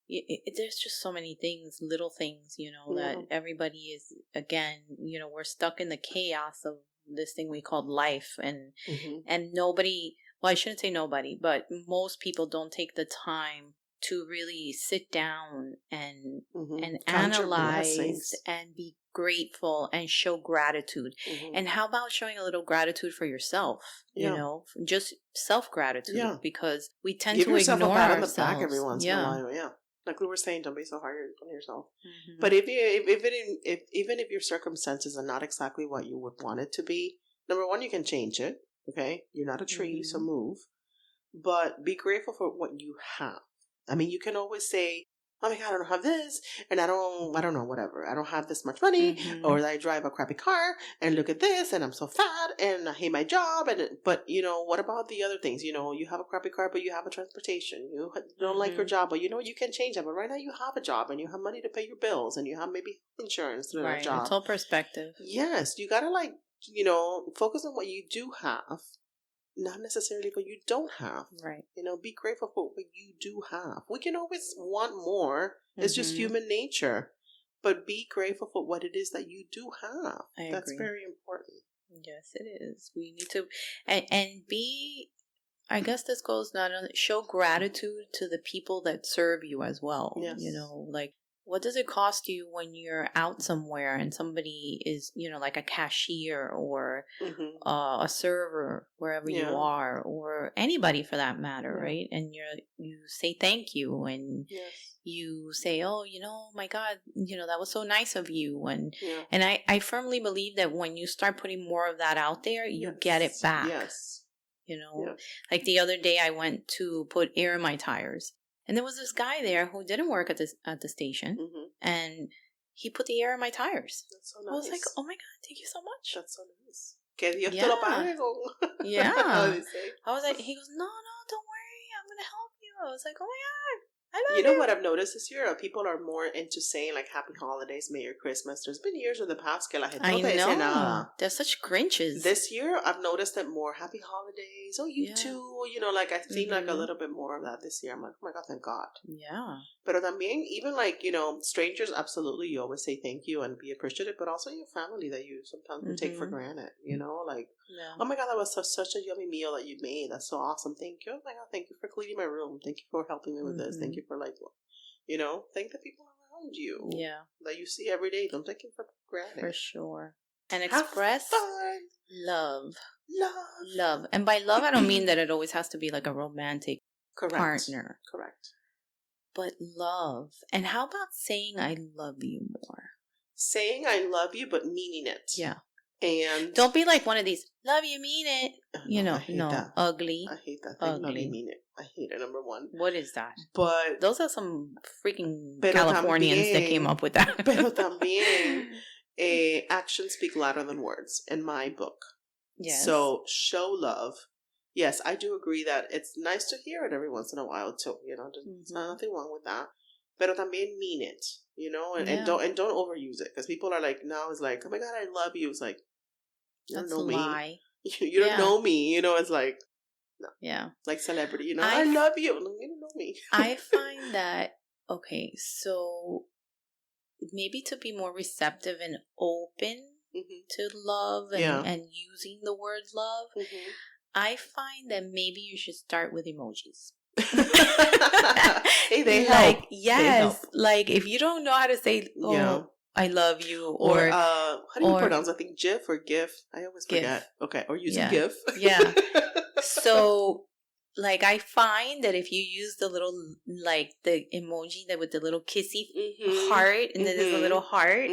There's just so many things, little things, that everybody is, again, we're stuck in the chaos of this thing we call life, and nobody, well, I shouldn't say nobody, but most people don't take the time to really sit down and analyze and be grateful and show gratitude. And how about showing a little gratitude for yourself? Just self-gratitude, because we tend to ignore ourselves. Give yourself a pat on the back every once in a while. Like we were saying, don't be so hard on yourself. But even if your circumstances are not exactly what you would want it to be, number one, you can change it. Okay, you're not a tree, so move. But be grateful for what you have. You can always say, "Oh my God, I don't have this, and I don't know, whatever. I don't have this much money, or I drive a crappy car, and look at this, and I'm so fat, and I hate my job." But what about the other things? You have a crappy car, but you have a transportation. You don't like your job, but you can change that. But right now, you have a job, and you have money to pay your bills, and you have maybe insurance through a job. It's all perspective. Yes, you gotta focus on what you do have. Not necessarily what you don't have. Right. Be grateful for what you do have. We can always want more. It's just human nature. But be grateful for what it is that you do have. That's agree. Very important. Yes, it is. We need to, and be, I guess this goes not only, show gratitude to the people that serve you as well. Yes. Like, what does it cost you when you're out somewhere and somebody is, like a cashier or a server, wherever you are, or anybody for that matter, right? And you say thank you, and you say, oh, my God, that was so nice of you. And I firmly believe that when you start putting more of that out there, you get it back. Yes. Like the other day I went to put air in my tires. And there was this guy there who didn't work at the station, and he put the air in my tires. That's so nice. I was like, oh my God, thank you so much. That's so nice. Que Dios te lo pague. Yeah. I was like, he goes, no, don't worry, I'm going to help you. I was like, oh my God. I love you know what I've noticed this year? People are more into saying like Happy Holidays, Merry Christmas. There's been years in the past que la gente no te dice nada. They're such Grinches. This year I've noticed that more Happy Holidays. Oh, you too. Like I've seen like a little bit more of that this year. I'm like, oh my God, thank God. Yeah. Pero también, even like, strangers, absolutely, you always say thank you and be appreciative, but also your family that you sometimes take for granted, like, oh my God, that was such a yummy meal that you made. That's so awesome. Thank you. Oh my God, thank you for cleaning my room. Thank you for helping me with this. Thank you for like, thank the people around you. Yeah. That you see every day. Don't take it for granted. For sure. And express love. Love. And by love, I don't mean that it always has to be like a romantic partner. Correct. But love. And how about saying I love you more? Saying I love you, but meaning it. Yeah. And don't be like one of these, love you, mean it. That. Ugly. I hate that thing. Ugly. Love you, mean it. I hate it, number one. What is that? But those are some freaking Californians that came up with that. Pero también, actions speak louder than words, in my book. Yes. So, show love. Yes, I do agree that it's nice to hear it every once in a while, too. There's nothing wrong with that. Pero también mean it, and don't overuse it. Because people are like, now it's like, oh my God, I love you. It's like, you don't know me. You don't know me. It's like, no. Yeah. Like celebrity, I love you. You don't know me. I find that, okay, so maybe to be more receptive and open to love and using the word love, I find that maybe you should start with emojis. Hey, they help. Like, yes. They help. Like, if you don't know how to say, I love you, or how do you pronounce? I think GIF or GIF. I always forget. Okay, or using GIF. Yeah. So, like, I find that if you use the little, like, the emoji that with the little kissy heart, and then there's a little heart.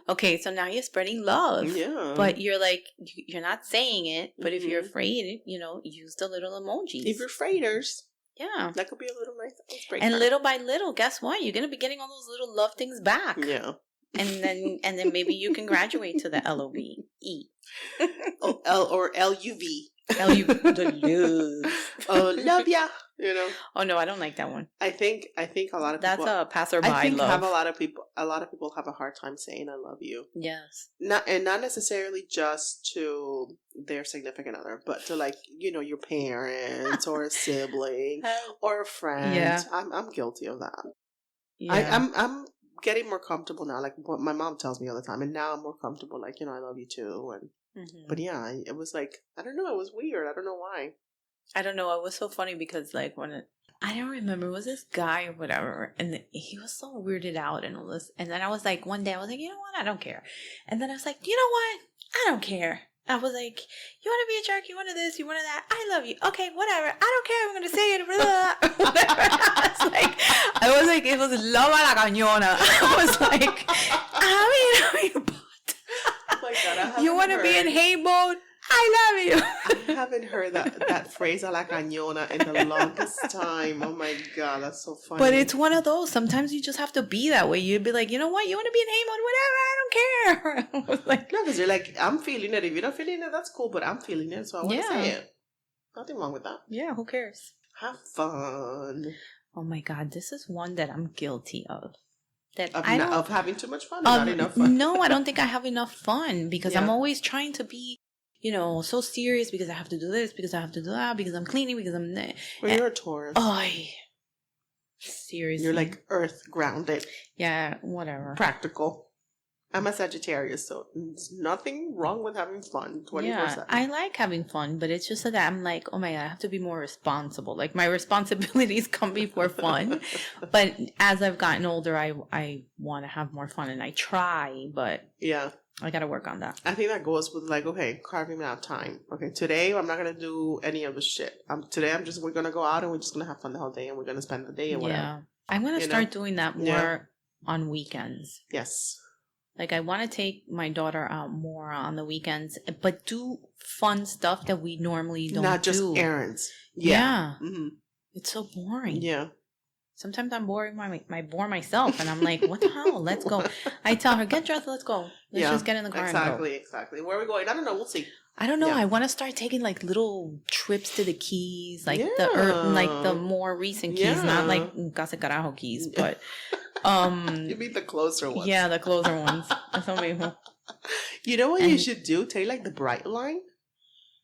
Okay, so now you're spreading love. Yeah. But you're like, you're not saying it. But if you're afraid, use the little emojis. If you're afraiders. Yeah. That could be a little nice icebreaker. And little by little, guess what? You're going to be getting all those little love things back. Yeah. And then maybe you can graduate to the LOVE. Or LUV. The love. Oh, love ya. Oh no, I don't like that one. I think a lot of people. That's a passerby love. I think a lot of people have a hard time saying I love you. Yes. Not necessarily just to their significant other, but to like, your parents or a sibling or a friend. Yeah. I'm guilty of that. Yeah. I'm getting more comfortable now, like what my mom tells me all the time, and now I'm more comfortable, like, I love you too. And but yeah, it was like, I don't know, it was weird. I don't know why. I don't know. It was so funny because like I don't remember, it was this guy or whatever, and he was so weirded out and all this. And then I was like, one day I was like, you know what? I don't care. And then I was like, you know what? I don't care. I was like, you want to be a jerk? You want to this? You want to that? I love you. Okay, whatever. I don't care. I'm going to say it. I was like, it was love a la cañona. I was like, I mean, oh my God, you want to be in hate mode? I love you. I haven't heard that phrase a la cañona in the longest time. Oh my God, that's so funny. But it's one of those. Sometimes you just have to be that way. You'd be like, you know what? You want to be in hate mode? Whatever. I don't care. I was like, no, because you're like, I'm feeling it. If you're not feeling it, that's cool. But I'm feeling it, so I want to say it. Nothing wrong with that. Yeah, who cares? Have fun. Oh my God, this is one that I'm guilty of. Of having too much fun or not enough fun? No, I don't think I have enough fun because I'm always trying to be, so serious because I have to do this, because I have to do that, because I'm cleaning, because I'm... Well, you're a Taurus. Seriously. You're like earth grounded. Yeah, whatever. Practical. I'm a Sagittarius, so there's nothing wrong with having fun 24/7. Yeah, I like having fun, but it's just that I'm like, oh my God, I have to be more responsible. Like, my responsibilities come before fun. But as I've gotten older, I want to have more fun, and I try, but yeah, I got to work on that. I think that goes with like, okay, carving out time. Okay, today I'm not going to do any of the shit. Today we're going to go out and we're just going to have fun the whole day, and we're going to spend the day and whatever. Yeah, I'm going to start doing that more on weekends. Yes. Like, I want to take my daughter out more on the weekends, but do fun stuff that we normally don't do. Not just errands. Yeah. Mm-hmm. It's so boring. Yeah. Sometimes I'm boring bore myself, and I'm like, what the hell? Let's go. I tell her, get dressed, let's go. Let's just get in the car and go. Exactly. Where are we going? I don't know. We'll see. I don't know. Yeah. I want to start taking like little trips to the Keys, like the more recent Keys, not like Casa Carajo Keys, but... you mean the closer ones? Yeah, the closer ones. You know what you should do? Take like the Bright Line.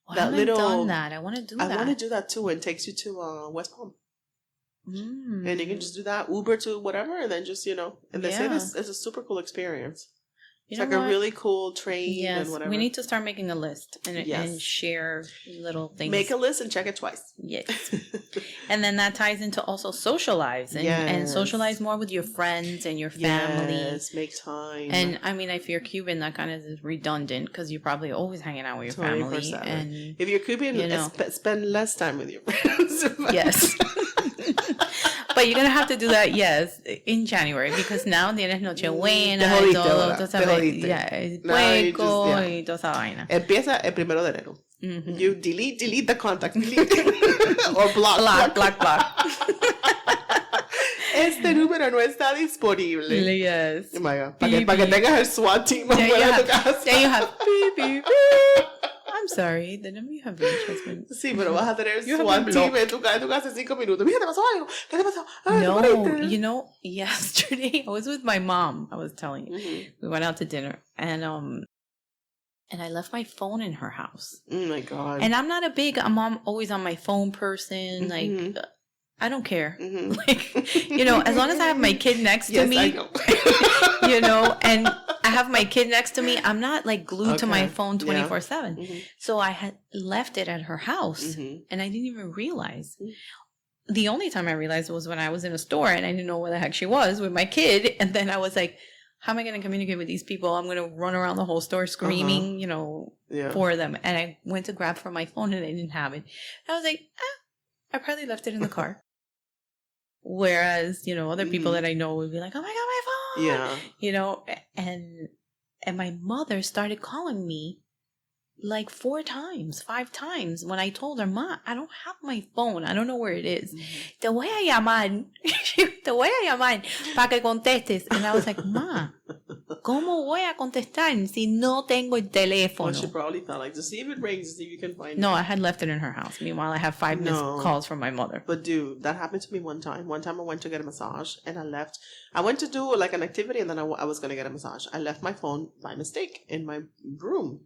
I haven't done that. I want to do that. I want to do that too. It takes you to West Palm. And you can just do that, Uber to whatever, and then just, and they say this is a super cool experience. It's like a really cool train and whatever. We need to start making a list and share little things. Make a list and check it twice. Yes. And then that ties into also socialize and socialize more with your friends and your family. Yes, make time. And I mean, if you're Cuban, that kind of is redundant because you're probably always hanging out with your family. And if you're Cuban, spend less time with your friends. Yes. But you're going to have to do that, in January, because now tienes Nochebuena y todo, tú sabes, Puerco y toda esa vaina. Empieza el 1 de enero. Mm-hmm. You delete the contact, or block. Este número no está disponible. Yes. Oh my God. Para que tengas el SWAT team afuera de tu casa. Then you have beep, beep, beep. I'm sorry, the number you have reached has been... Sí, pero vas a tener SWAT team en tu casa en 5 minutos. Mira, ¿te pasó algo? ¿Qué te pasó? No, yesterday I was with my mom. I was telling you. Mm-hmm. We went out to dinner, and I left my phone in her house. Oh my God. And I'm always on my phone person. Mm-hmm. Like, I don't care. Like, you know, as long as I have my kid next to me, I know. you know, and I have my kid next to me, I'm not like glued to my phone 24/7. So I had left it at her house and I didn't even realize. The only time I realized was when I was in a store and I didn't know where the heck she was with my kid. And then I was like, how am I going to communicate with these people? I'm going to run around the whole store screaming, you know, for them. And I went to grab for my phone and I didn't have it. I was like, I probably left it in the car. Whereas, you know, other people that I know would be like, oh my God, my phone. Yeah. You know, and my mother started calling me like 4 times, 5 times when I told her, Ma, I don't have my phone. I don't know where it is. Te voy a llamar. Te voy a llamar para que contestes. And I was like, Ma, ¿cómo voy a contestar si no tengo el teléfono? Well, she probably thought, like, to see if it rings, see if you can find it. No, I had left it in her house. Meanwhile, I have 5 missed calls from my mother. But dude, that happened to me one time. One time I went to get a massage and I left. I went to do like an activity and then I was going to get a massage. I left my phone by mistake in my room.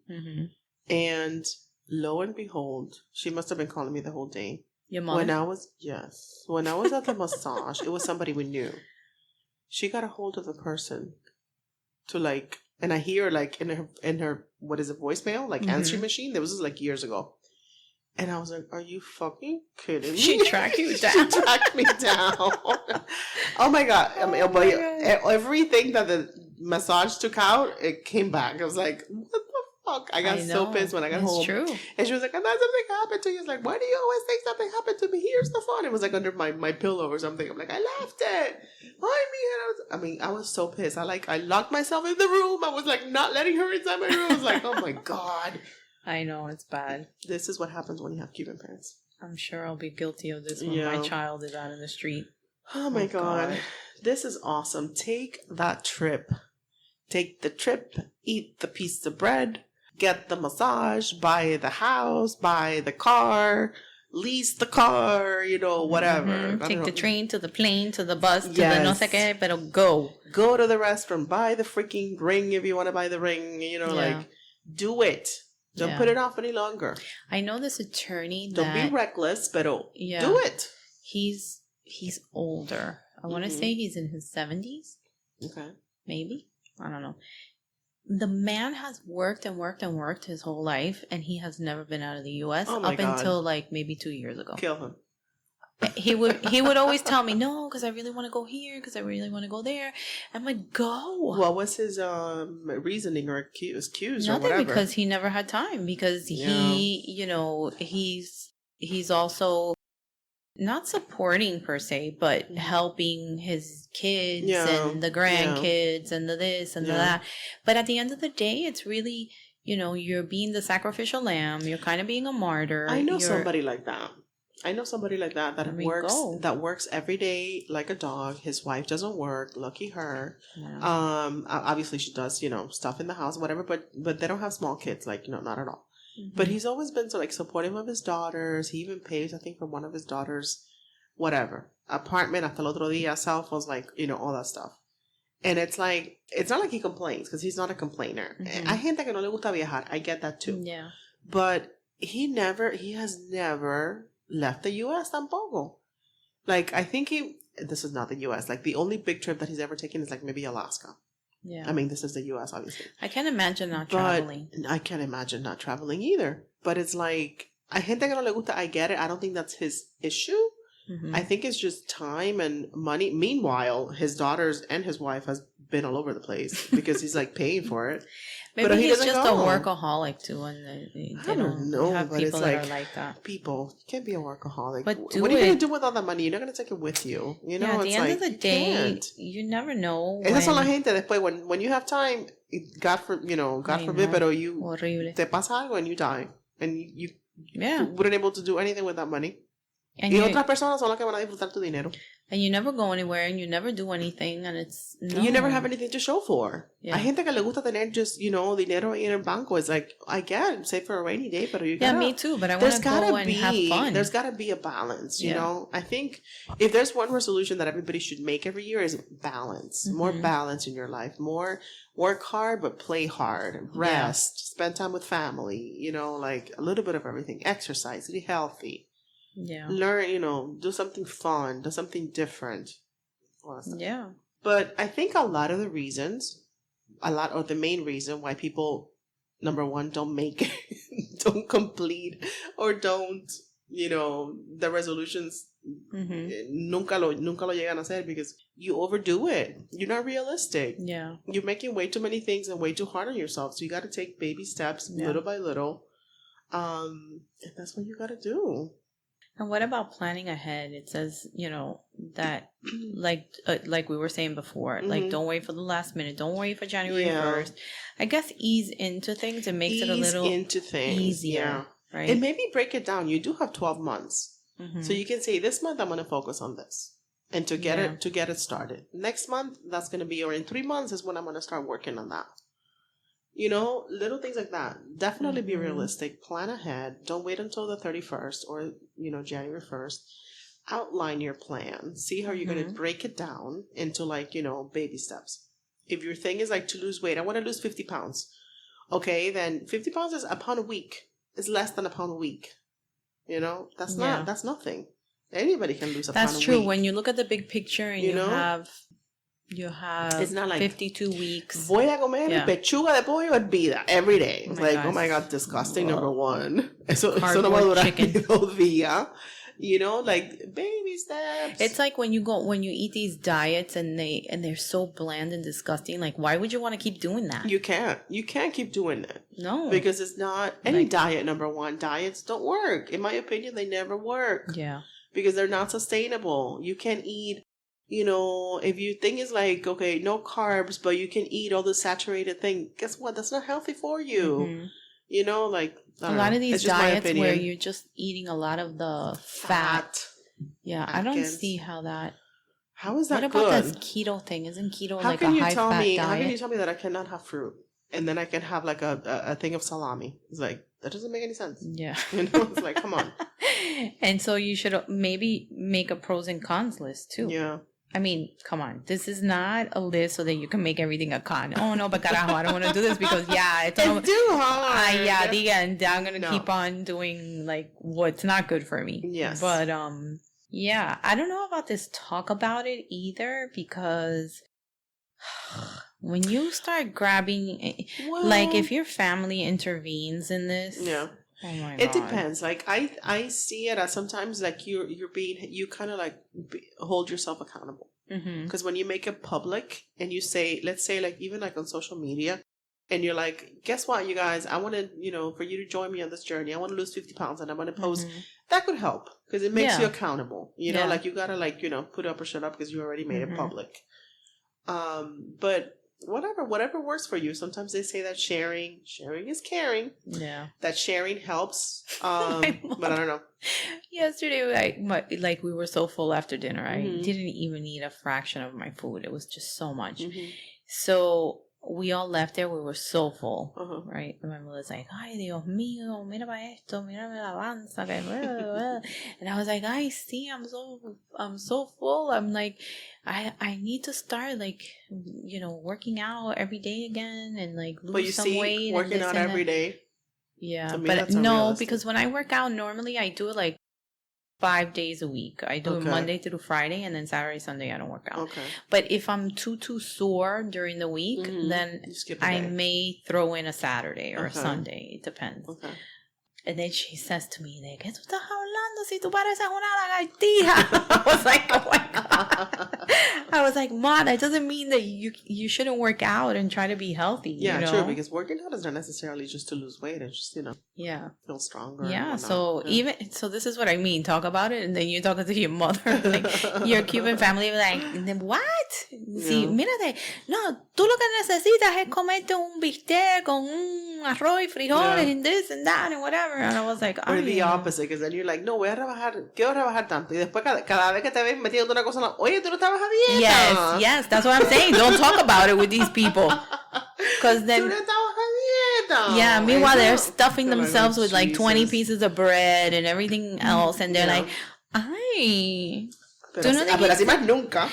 And lo and behold, she must have been calling me the whole day. Your mother? When I was at the massage, it was somebody we knew. She got a hold of the person to like, and I hear like in her what is it, voicemail, like answering machine. There was this like years ago, and I was like, "Are you fucking kidding me?" She tracked you down. She tracked me down. Oh my God! I mean, but everything that the massage took out, it came back. I was like, "What the fuck?" I got so pissed when I got home. True. And she was like, "I thought something happened to you." I was like, "Why do you always think something happened to me? Here's the phone." It was like under my pillow or something. I'm like, "I left it. Why me?" I was so pissed. I locked myself in the room. I was like not letting her inside my room. I was like, "Oh my God." I know, it's bad. This is what happens when you have Cuban parents. I'm sure I'll be guilty of this when my child is out in the street. Oh my God. This is awesome. Take that trip. Take the trip, eat the piece of bread, get the massage, buy the house, buy the car, lease the car, you know, whatever. Take the train to the plane, to the bus, to the no sé qué, pero go. Go to the restaurant, buy the freaking ring if you want to buy the ring, you know, like, do it. Don't put it off any longer. I know this attorney Don't be reckless, but do it. He's older. I want to say he's in his 70s. Okay. Maybe. I don't know. The man has worked and worked and worked his whole life, and he has never been out of the U.S. Until like maybe 2 years ago. Kill him. He would always tell me, no, because I really want to go here, because I really want to go there. I'm like, go. What was his reasoning or excuse Nothing, or whatever? Because he never had time. Because he, you know, he's also not supporting per se, but helping his kids and the grandkids and the this and the that. But at the end of the day, it's really, you know, you're being the sacrificial lamb. You're kind of being a martyr. I know somebody like that. That works every day like a dog. His wife doesn't work. Lucky her. Yeah. Obviously she does, you know, stuff in the house, whatever. But they don't have small kids, like, you know, not at all. But he's always been so like supportive of his daughters. He even pays, I think, for one of his daughters, whatever, apartment, hasta el otro día, cell phones, like, you know, all that stuff. And it's like, it's not like he complains, because he's not a complainer. Hay gente que no le gusta viajar. I get that too. Yeah. But he has never left the U.S. tampoco. Like, I think this is not the U.S. Like, the only big trip that he's ever taken is like maybe Alaska. Yeah. I mean, this is the U.S., obviously. I can't imagine not traveling. I can't imagine not traveling either. But it's like, hay gente que no le gusta, I get it. I don't think that's his issue. I think it's just time and money. Meanwhile, his daughters and his wife has been all over the place because he's like paying for it. Maybe he's just a workaholic too, and I don't know. Have but people it's that are like that. People, you can't be a workaholic. But what are you going to do with all that money? You're not going to take it with you. You know, at the it's end like, of the day, you never know. Esas son la gente después when you have time. God forbid, pero you te pasa algo and you die, and you wouldn't able to do anything with that money. And y otras personas son las que van a disfrutar tu dinero. And you never go anywhere, and you never do anything, and you never have anything to show for. Yeah. Hay gente que le gusta tener just, you know, dinero en el banco. It's like, I get, save for a rainy day, but you gotta, me too, but I want to go and have fun. There's got to be a balance, you know? I think if there's one resolution that everybody should make every year is balance. More balance in your life. More work hard, but play hard. Rest. Spend time with family. You know, like a little bit of everything. Exercise. Be healthy. Yeah. Learn, do something fun, do something different. Yeah. But I think the main reason why people, number one, don't complete, or don't, the resolutions, nunca lo llegan a hacer, because you overdo it. You're not realistic. Yeah. You're making way too many things and way too hard on yourself. So you got to take baby steps, little by little. And that's what you got to do. And what about planning ahead? It says, that like we were saying before, like don't wait for the last minute. Don't wait for January 1st. I guess ease into things. It makes it a little easier. Right? And maybe break it down. You do have 12 months. So you can say, this month I'm going to focus on this. And to get it started. Next month, that's going to be, or in 3 months is when I'm going to start working on that. Little things like that. Definitely be realistic. Plan ahead. Don't wait until the 31st or, January 1st. Outline your plan. See how you're going to break it down into baby steps. If your thing is to lose weight, I want to lose 50 pounds. Okay, then 50 pounds is a pound a week. It's less than a pound a week. That's nothing. Anybody can lose a pound a week. That's true. When you look at the big picture and you have it's not 52 weeks. Voy a comer pechuga de pollo hervida every day. It's oh my God, disgusting. Number one. Eso no va a durar ni 2 días. Baby steps. It's like when you eat these diets and they're so bland and disgusting. Like, why would you want to keep doing that? You can't keep doing that. No. Because it's not any diet, number one. Diets don't work. In my opinion, they never work. Yeah. Because they're not sustainable. You can eat, if your thing is okay, no carbs, but you can eat all the saturated thing. Guess what? That's not healthy for you. A lot of these diets where you're just eating a lot of the fat. Yeah, I don't see how that. How is that good? What about this keto thing? Isn't keto a high fat diet? How can you tell me that I cannot have fruit and then I can have a thing of salami? It's that doesn't make any sense. Yeah. It's come on. And so you should maybe make a pros and cons list too. Yeah. I mean, come on. This is not a list so that you can make everything a con. Oh, no, but carajo, I don't want to do this because, it's too hard. And I'm going to keep on doing, what's not good for me. Yes. But, I don't know about this talk about it either, because when you start grabbing, if your family intervenes in this. Yeah. Oh my God. It depends. I see it as sometimes you kind of hold yourself accountable. Because when you make it public and you say, let's say even on social media, and you're guess what, you guys, I want to, for you to join me on this journey. I want to lose 50 pounds and I'm going to post. That could help because it makes you accountable. You got to put up or shut up because you already made it public. But whatever works for you. Sometimes they say that sharing is caring. Yeah. That sharing helps. But I don't know. Yesterday, we were so full after dinner. I didn't even eat a fraction of my food. It was just so much. So we all left there. We were so full, right? And my mother's like, "Ay, Dios mío, mira pa esto, mira la panza." And I was like, "I see, I'm so full. I'm I need to start working out every day again and lose some weight." Working out every day. Yeah, but no, because when I work out, normally I do it 5 days a week. I do it Monday through Friday, and then Saturday, Sunday I don't work out. Okay. But if I'm too sore during the week, then I may throw in a Saturday or a Sunday. It depends. Okay. And then she says to me, ¿qué tú estás hablando si tú pareces una lagartija? I was like, oh my God. I was like, Ma, that doesn't mean that you shouldn't work out and try to be healthy. Yeah, true, because working out is not necessarily just to lose weight. It's just, feel stronger. Yeah, so this is what I mean. Talk about it, and then you're talking to your mother, your Cuban family, what? Sí, mírate. No, tú lo que necesitas es comerte un bistec con un arroz y frijoles and this and that and whatever. And I was like, or the opposite, because then you're like, no, quiero rebajar tanto. Y después cada vez que te ves metiendo una cosa, oye, tú no estabas a dieta. Yes, that's what I'm saying. Don't talk about it with these people. Because then, tú no estabas a dieta. Yeah, meanwhile, they're stuffing themselves with 20 pieces of bread and everything else. And they're like, ay. Pero así más nunca.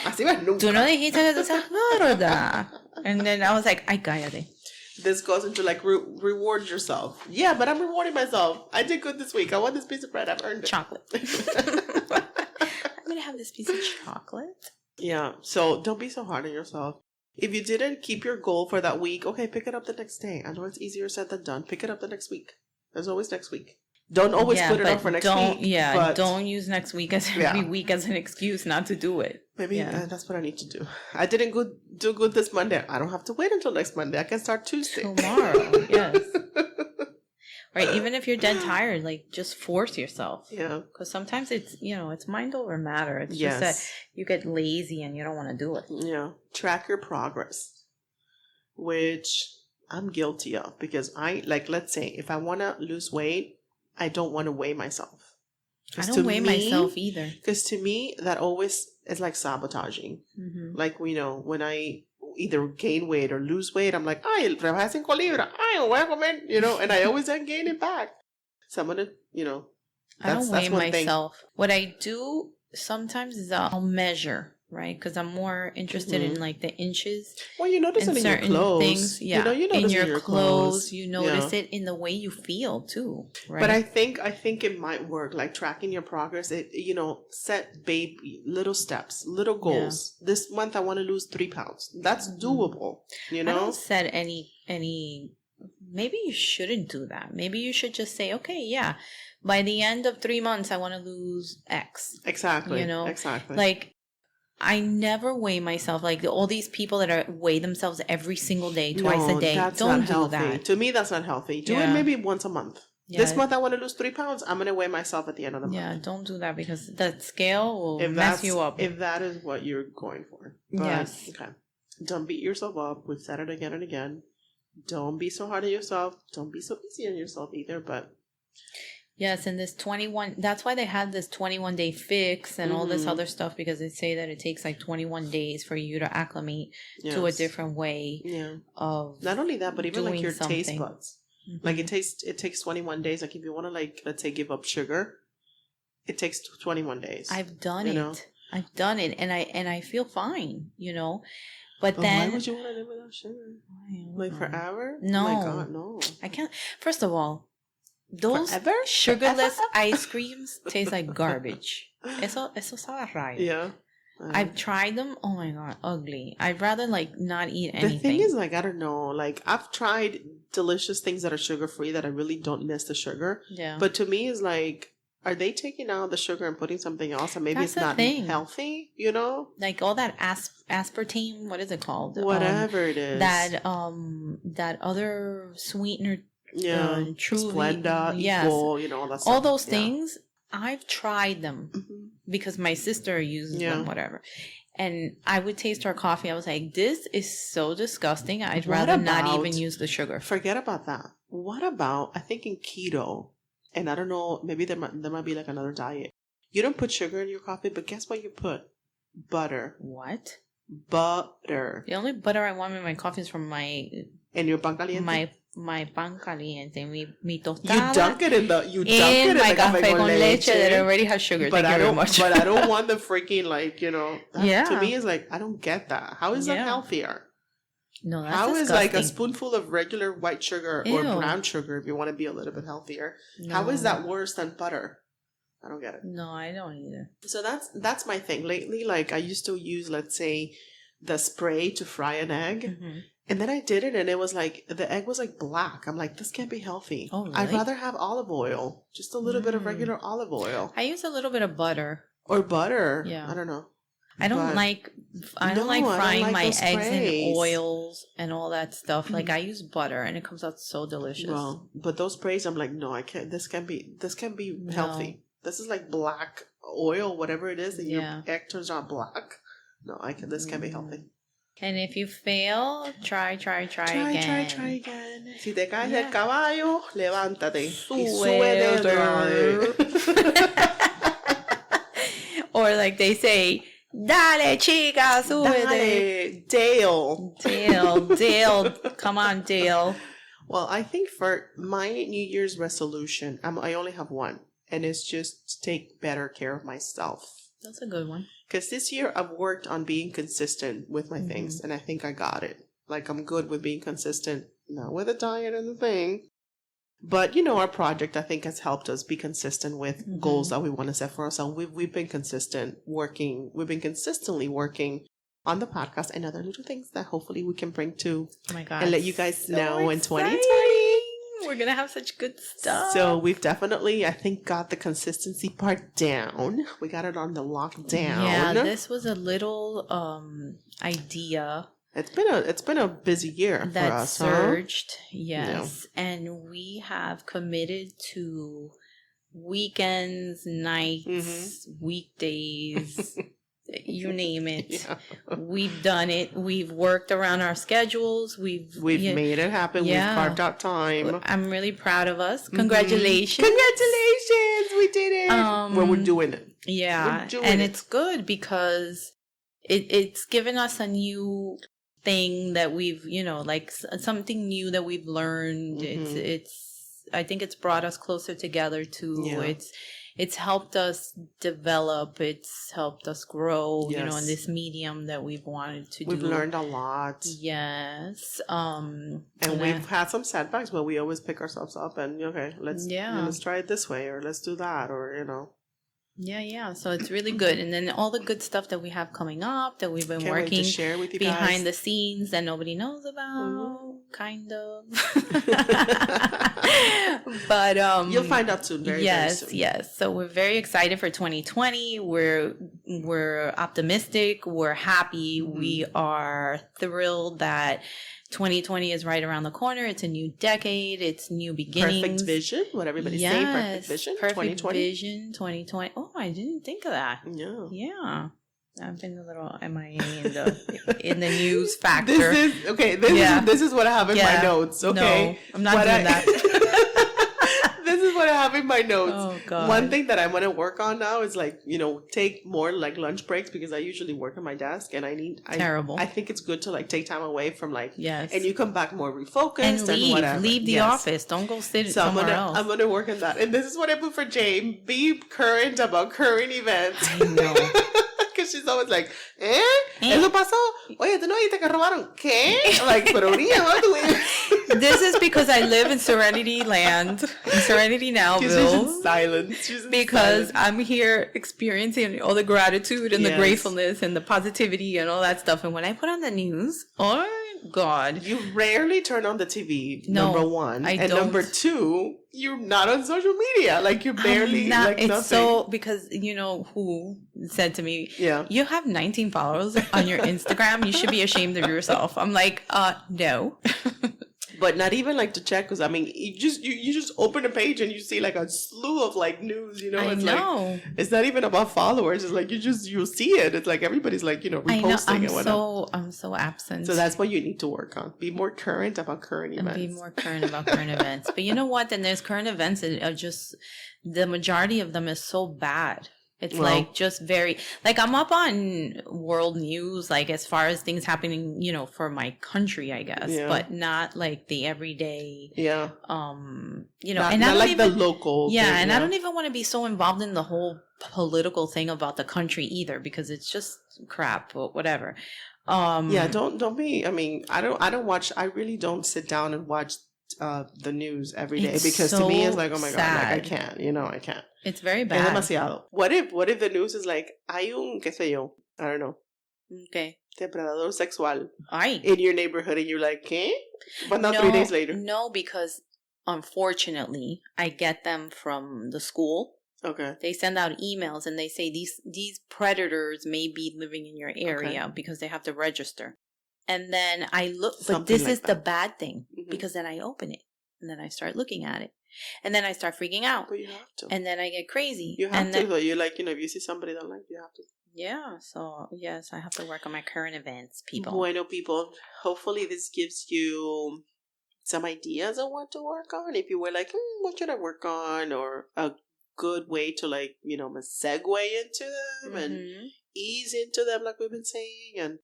Tú no dijiste que tú estás gorda. And then I was like, ay, cállate. this goes into like reward yourself. Yeah, but I'm rewarding myself. I did good this week. I want this piece of bread. I've earned it. Chocolate. I'm going to have this piece of chocolate. Yeah. So don't be so hard on yourself. If you didn't keep your goal for that week, okay, pick it up the next day. I know it's easier said than done. Pick it up the next week. There's always next week. Don't always put it up for next week. Yeah, but don't use next week as every week as an excuse not to do it. Maybe that's what I need to do. I didn't do good this Monday. I don't have to wait until next Monday. I can start Tuesday. Tomorrow, yes. Right, even if you're dead tired, like, just force yourself. Yeah. Because sometimes it's mind over matter. It's just that you get lazy and you don't want to do it. Yeah. Track your progress, which I'm guilty of because let's say, if I want to lose weight, I don't want to weigh myself. I don't weigh myself either. Because to me, that always is like sabotaging. Mm-hmm. Like, when I either gain weight or lose weight, I'm like, ay, el rebajé 5 libras. Ay, voy a comer, and I always then gain it back. So I'm going to, I don't weigh myself. What I do sometimes is I'll measure. Right, because I'm more interested in like the inches. Well, you notice it in your clothes. Things. Yeah, you notice in your clothes. You notice it in the way you feel too. Right. But I think it might work. Like tracking your progress. It set little steps, little goals. Yeah. This month I want to lose 3 pounds. That's doable. I don't set any. Maybe you shouldn't do that. Maybe you should just say, okay, yeah, by the end of 3 months I want to lose X. Exactly. Exactly. Like. I never weigh myself. Like all these people that weigh themselves every single day, twice a day. Don't do that. To me, that's not healthy. Do it maybe once a month. Yeah. This month I want to lose 3 pounds. I'm going to weigh myself at the end of the month. Yeah, don't do that because that scale will mess you up. If that is what you're going for. But, yes. Okay. Don't beat yourself up. We've said it again and again. Don't be so hard on yourself. Don't be so easy on yourself either. But yes, and this 21, that's why they had this 21-day fix and all this other stuff, because they say that it takes like 21 days for you to acclimate to a different way of not only that, but even like your taste buds. Mm-hmm. Like it takes 21 days. Like if you want to let's say give up sugar, it takes 21 days. I've done it. I've done it and I feel fine, But then why would you want to live without sugar? Like forever? No. Oh my God, no. I can't. First of all, those sugarless ice creams taste like garbage. Eso sabe raro. Yeah. I've tried them. Oh my God, ugly. I'd rather not eat anything. The thing is, I don't know. I've tried delicious things that are sugar free that I really don't miss the sugar. Yeah. But to me, it's are they taking out the sugar and putting something else, and maybe it's not healthy? Like all that aspartame. What is it called? Whatever it is. That other sweetener. Yeah, Splenda, Equal, all that stuff. All those things, I've tried them because my sister uses them, whatever. And I would taste her coffee. I was like, this is so disgusting. I'd rather not even use the sugar. Forget about that. What about, I think in keto, and I don't know, maybe there might be like another diet. You don't put sugar in your coffee, but guess what you put? Butter. What? Butter. The only butter I want in my coffee is from my... And your pan caliente? My pan caliente, mi tostada. You dunk it in my café con leche that already has sugar. Thank you very much. But I don't want the freaking to me is I don't get that. How is that healthier? No, that's How disgusting. is a spoonful of regular white sugar or brown sugar, if you want to be a little bit healthier, how is that worse than butter? I don't get it. No, I don't either. So that's my thing. Lately, I used to use, let's say, the spray to fry an egg. Mm-hmm. And then I did it, and it was the egg was black. I'm like, this can't be healthy. Oh, really? I'd rather have olive oil, just a little bit of regular olive oil. I use a little bit of butter. Or butter. Yeah. I don't know. I don't like frying my eggs in oils and all that stuff. Mm-hmm. I use butter, and it comes out so delicious. Well, but those sprays, I'm like, no, I can't. This can't be healthy. This is black oil, whatever it is, and your egg turns out black. No, this can't be healthy. And if you fail, try again. Try again. Si te caes del caballo, levántate. Sube Or like they say, dale, chica, súbete. Dale. Come on, Dale. Well, I think for my New Year's resolution, I only have one. And it's just to take better care of myself. That's a good one. Because this year I've worked on being consistent with my things, and I think I got it. I'm good with being consistent not with a diet and the thing. But, our project, I think, has helped us be consistent with goals that we want to set for ourselves. We've been consistently working on the podcast and other little things that hopefully we can bring to and let you guys know in 2020. We're going to have such good stuff. So we've definitely, I think, got the consistency part down. We got it on the lockdown. Yeah, this was a little idea. It's been a busy year for us. That surged, yes. Yeah. And we have committed to weekends, nights, weekdays, you name it. Yeah. We've done it. We've worked around our schedules. We've made it happen. Yeah. We've carved out time. I'm really proud of us. Congratulations. Congratulations. We did it. Well, we're doing it. Yeah. And it's good because it's given us a new thing that we've, like something new that we've learned. I think it's brought us closer together too. Yeah. It's helped us develop. It's helped us grow, in this medium that we've wanted to do. We've learned a lot. Yes. And we've had some setbacks, but we always pick ourselves up and, let's try it this way or let's do that or, Yeah. So it's really good. And then all the good stuff that we have coming up that we've been working to share with you behind the scenes that nobody knows about, kind of. But you'll find out soon, very soon. Yes. So we're very excited for 2020. We're optimistic. We're happy. We are thrilled that 2020 is right around the corner. It's a new decade. It's new beginnings. Perfect vision. What everybody's saying. Perfect vision. Perfect 2020. vision. 2020. Oh, I didn't think of that. Yeah. I've been a little MIA in the news factor. This is what I have in my notes. Okay. No, I'm not doing that. This is what I have in my notes. Oh, God. One thing that I want to work on now is take more lunch breaks because I usually work at my desk and terrible. I think it's good to take time away from yes. And you come back more refocused and whatever. Leave the office. Don't go sit somewhere else. I'm gonna work on that. And this is what I put for Jane. Be current about current events. I know. Because she's always like, ¿Eso pasó? Oye, ¿tú no viste que robaron? ¿Qué? Pero This is because I live in Serenity Land, in Serenity Nowville. She's in silence. Because I'm here experiencing all the gratitude and the gratefulness and the positivity and all that stuff. And when I put on the news, oh God. You rarely turn on the TV, number one. And number two, you're not on social media. You're barely it's nothing. So because who said to me, you have 19 followers on your Instagram. You should be ashamed of yourself. I'm like, no. But not even to check because you just open a page and you see a slew of news. I know. It's not even about followers. It's you'll see it. It's everybody's reposting and whatnot. I'm so absent. So that's what you need to work on. Be more current about current events. Be more current about current events. But you know what? Then there's current events that are just the majority of them is so bad. It's just very I'm up on world news as far as things happening for my country I guess but not the everyday not, and not the local thing, and I don't even want to be so involved in the whole political thing about the country either because it's just crap but whatever. Don't be. I really don't sit down and watch the news every day because to me it's oh my God, I can't. I can't. It's very bad. Es demasiado. What if the news is hay un qué sé yo, I don't know. Okay. Depredador sexual. Ay. In your neighborhood and you're like, ¿qué? But not 3 days later. No, because unfortunately I get them from the school. Okay. They send out emails and they say these predators may be living in your area because they have to register. And then I look, but this is the bad thing because then I open it and then I start looking at it and then I start freaking out. But you have to. And then I get crazy. You have to though. You're if you see somebody that you have to. Yeah. So yes, I have to work on my current events, people. Bueno, people. Hopefully this gives you some ideas on what to work on. If you were what should I work on? Or a good way to segue into them and ease into them like we've been saying. And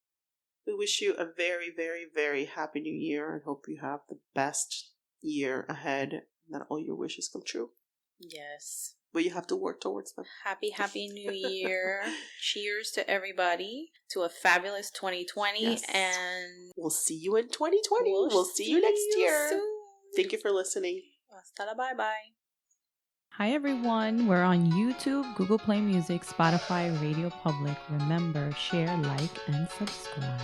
we wish you a very, very, very happy new year and hope you have the best year ahead and that all your wishes come true. Yes. But you have to work towards them. Happy New Year. Cheers to everybody. To a fabulous 2020. Yes. And we'll see you in 2020. We'll see you next year. Soon. Thank you for listening. Hasta la bye-bye. Hi everyone. We're on YouTube, Google Play Music, Spotify, Radio Public. Remember, share, like, and subscribe.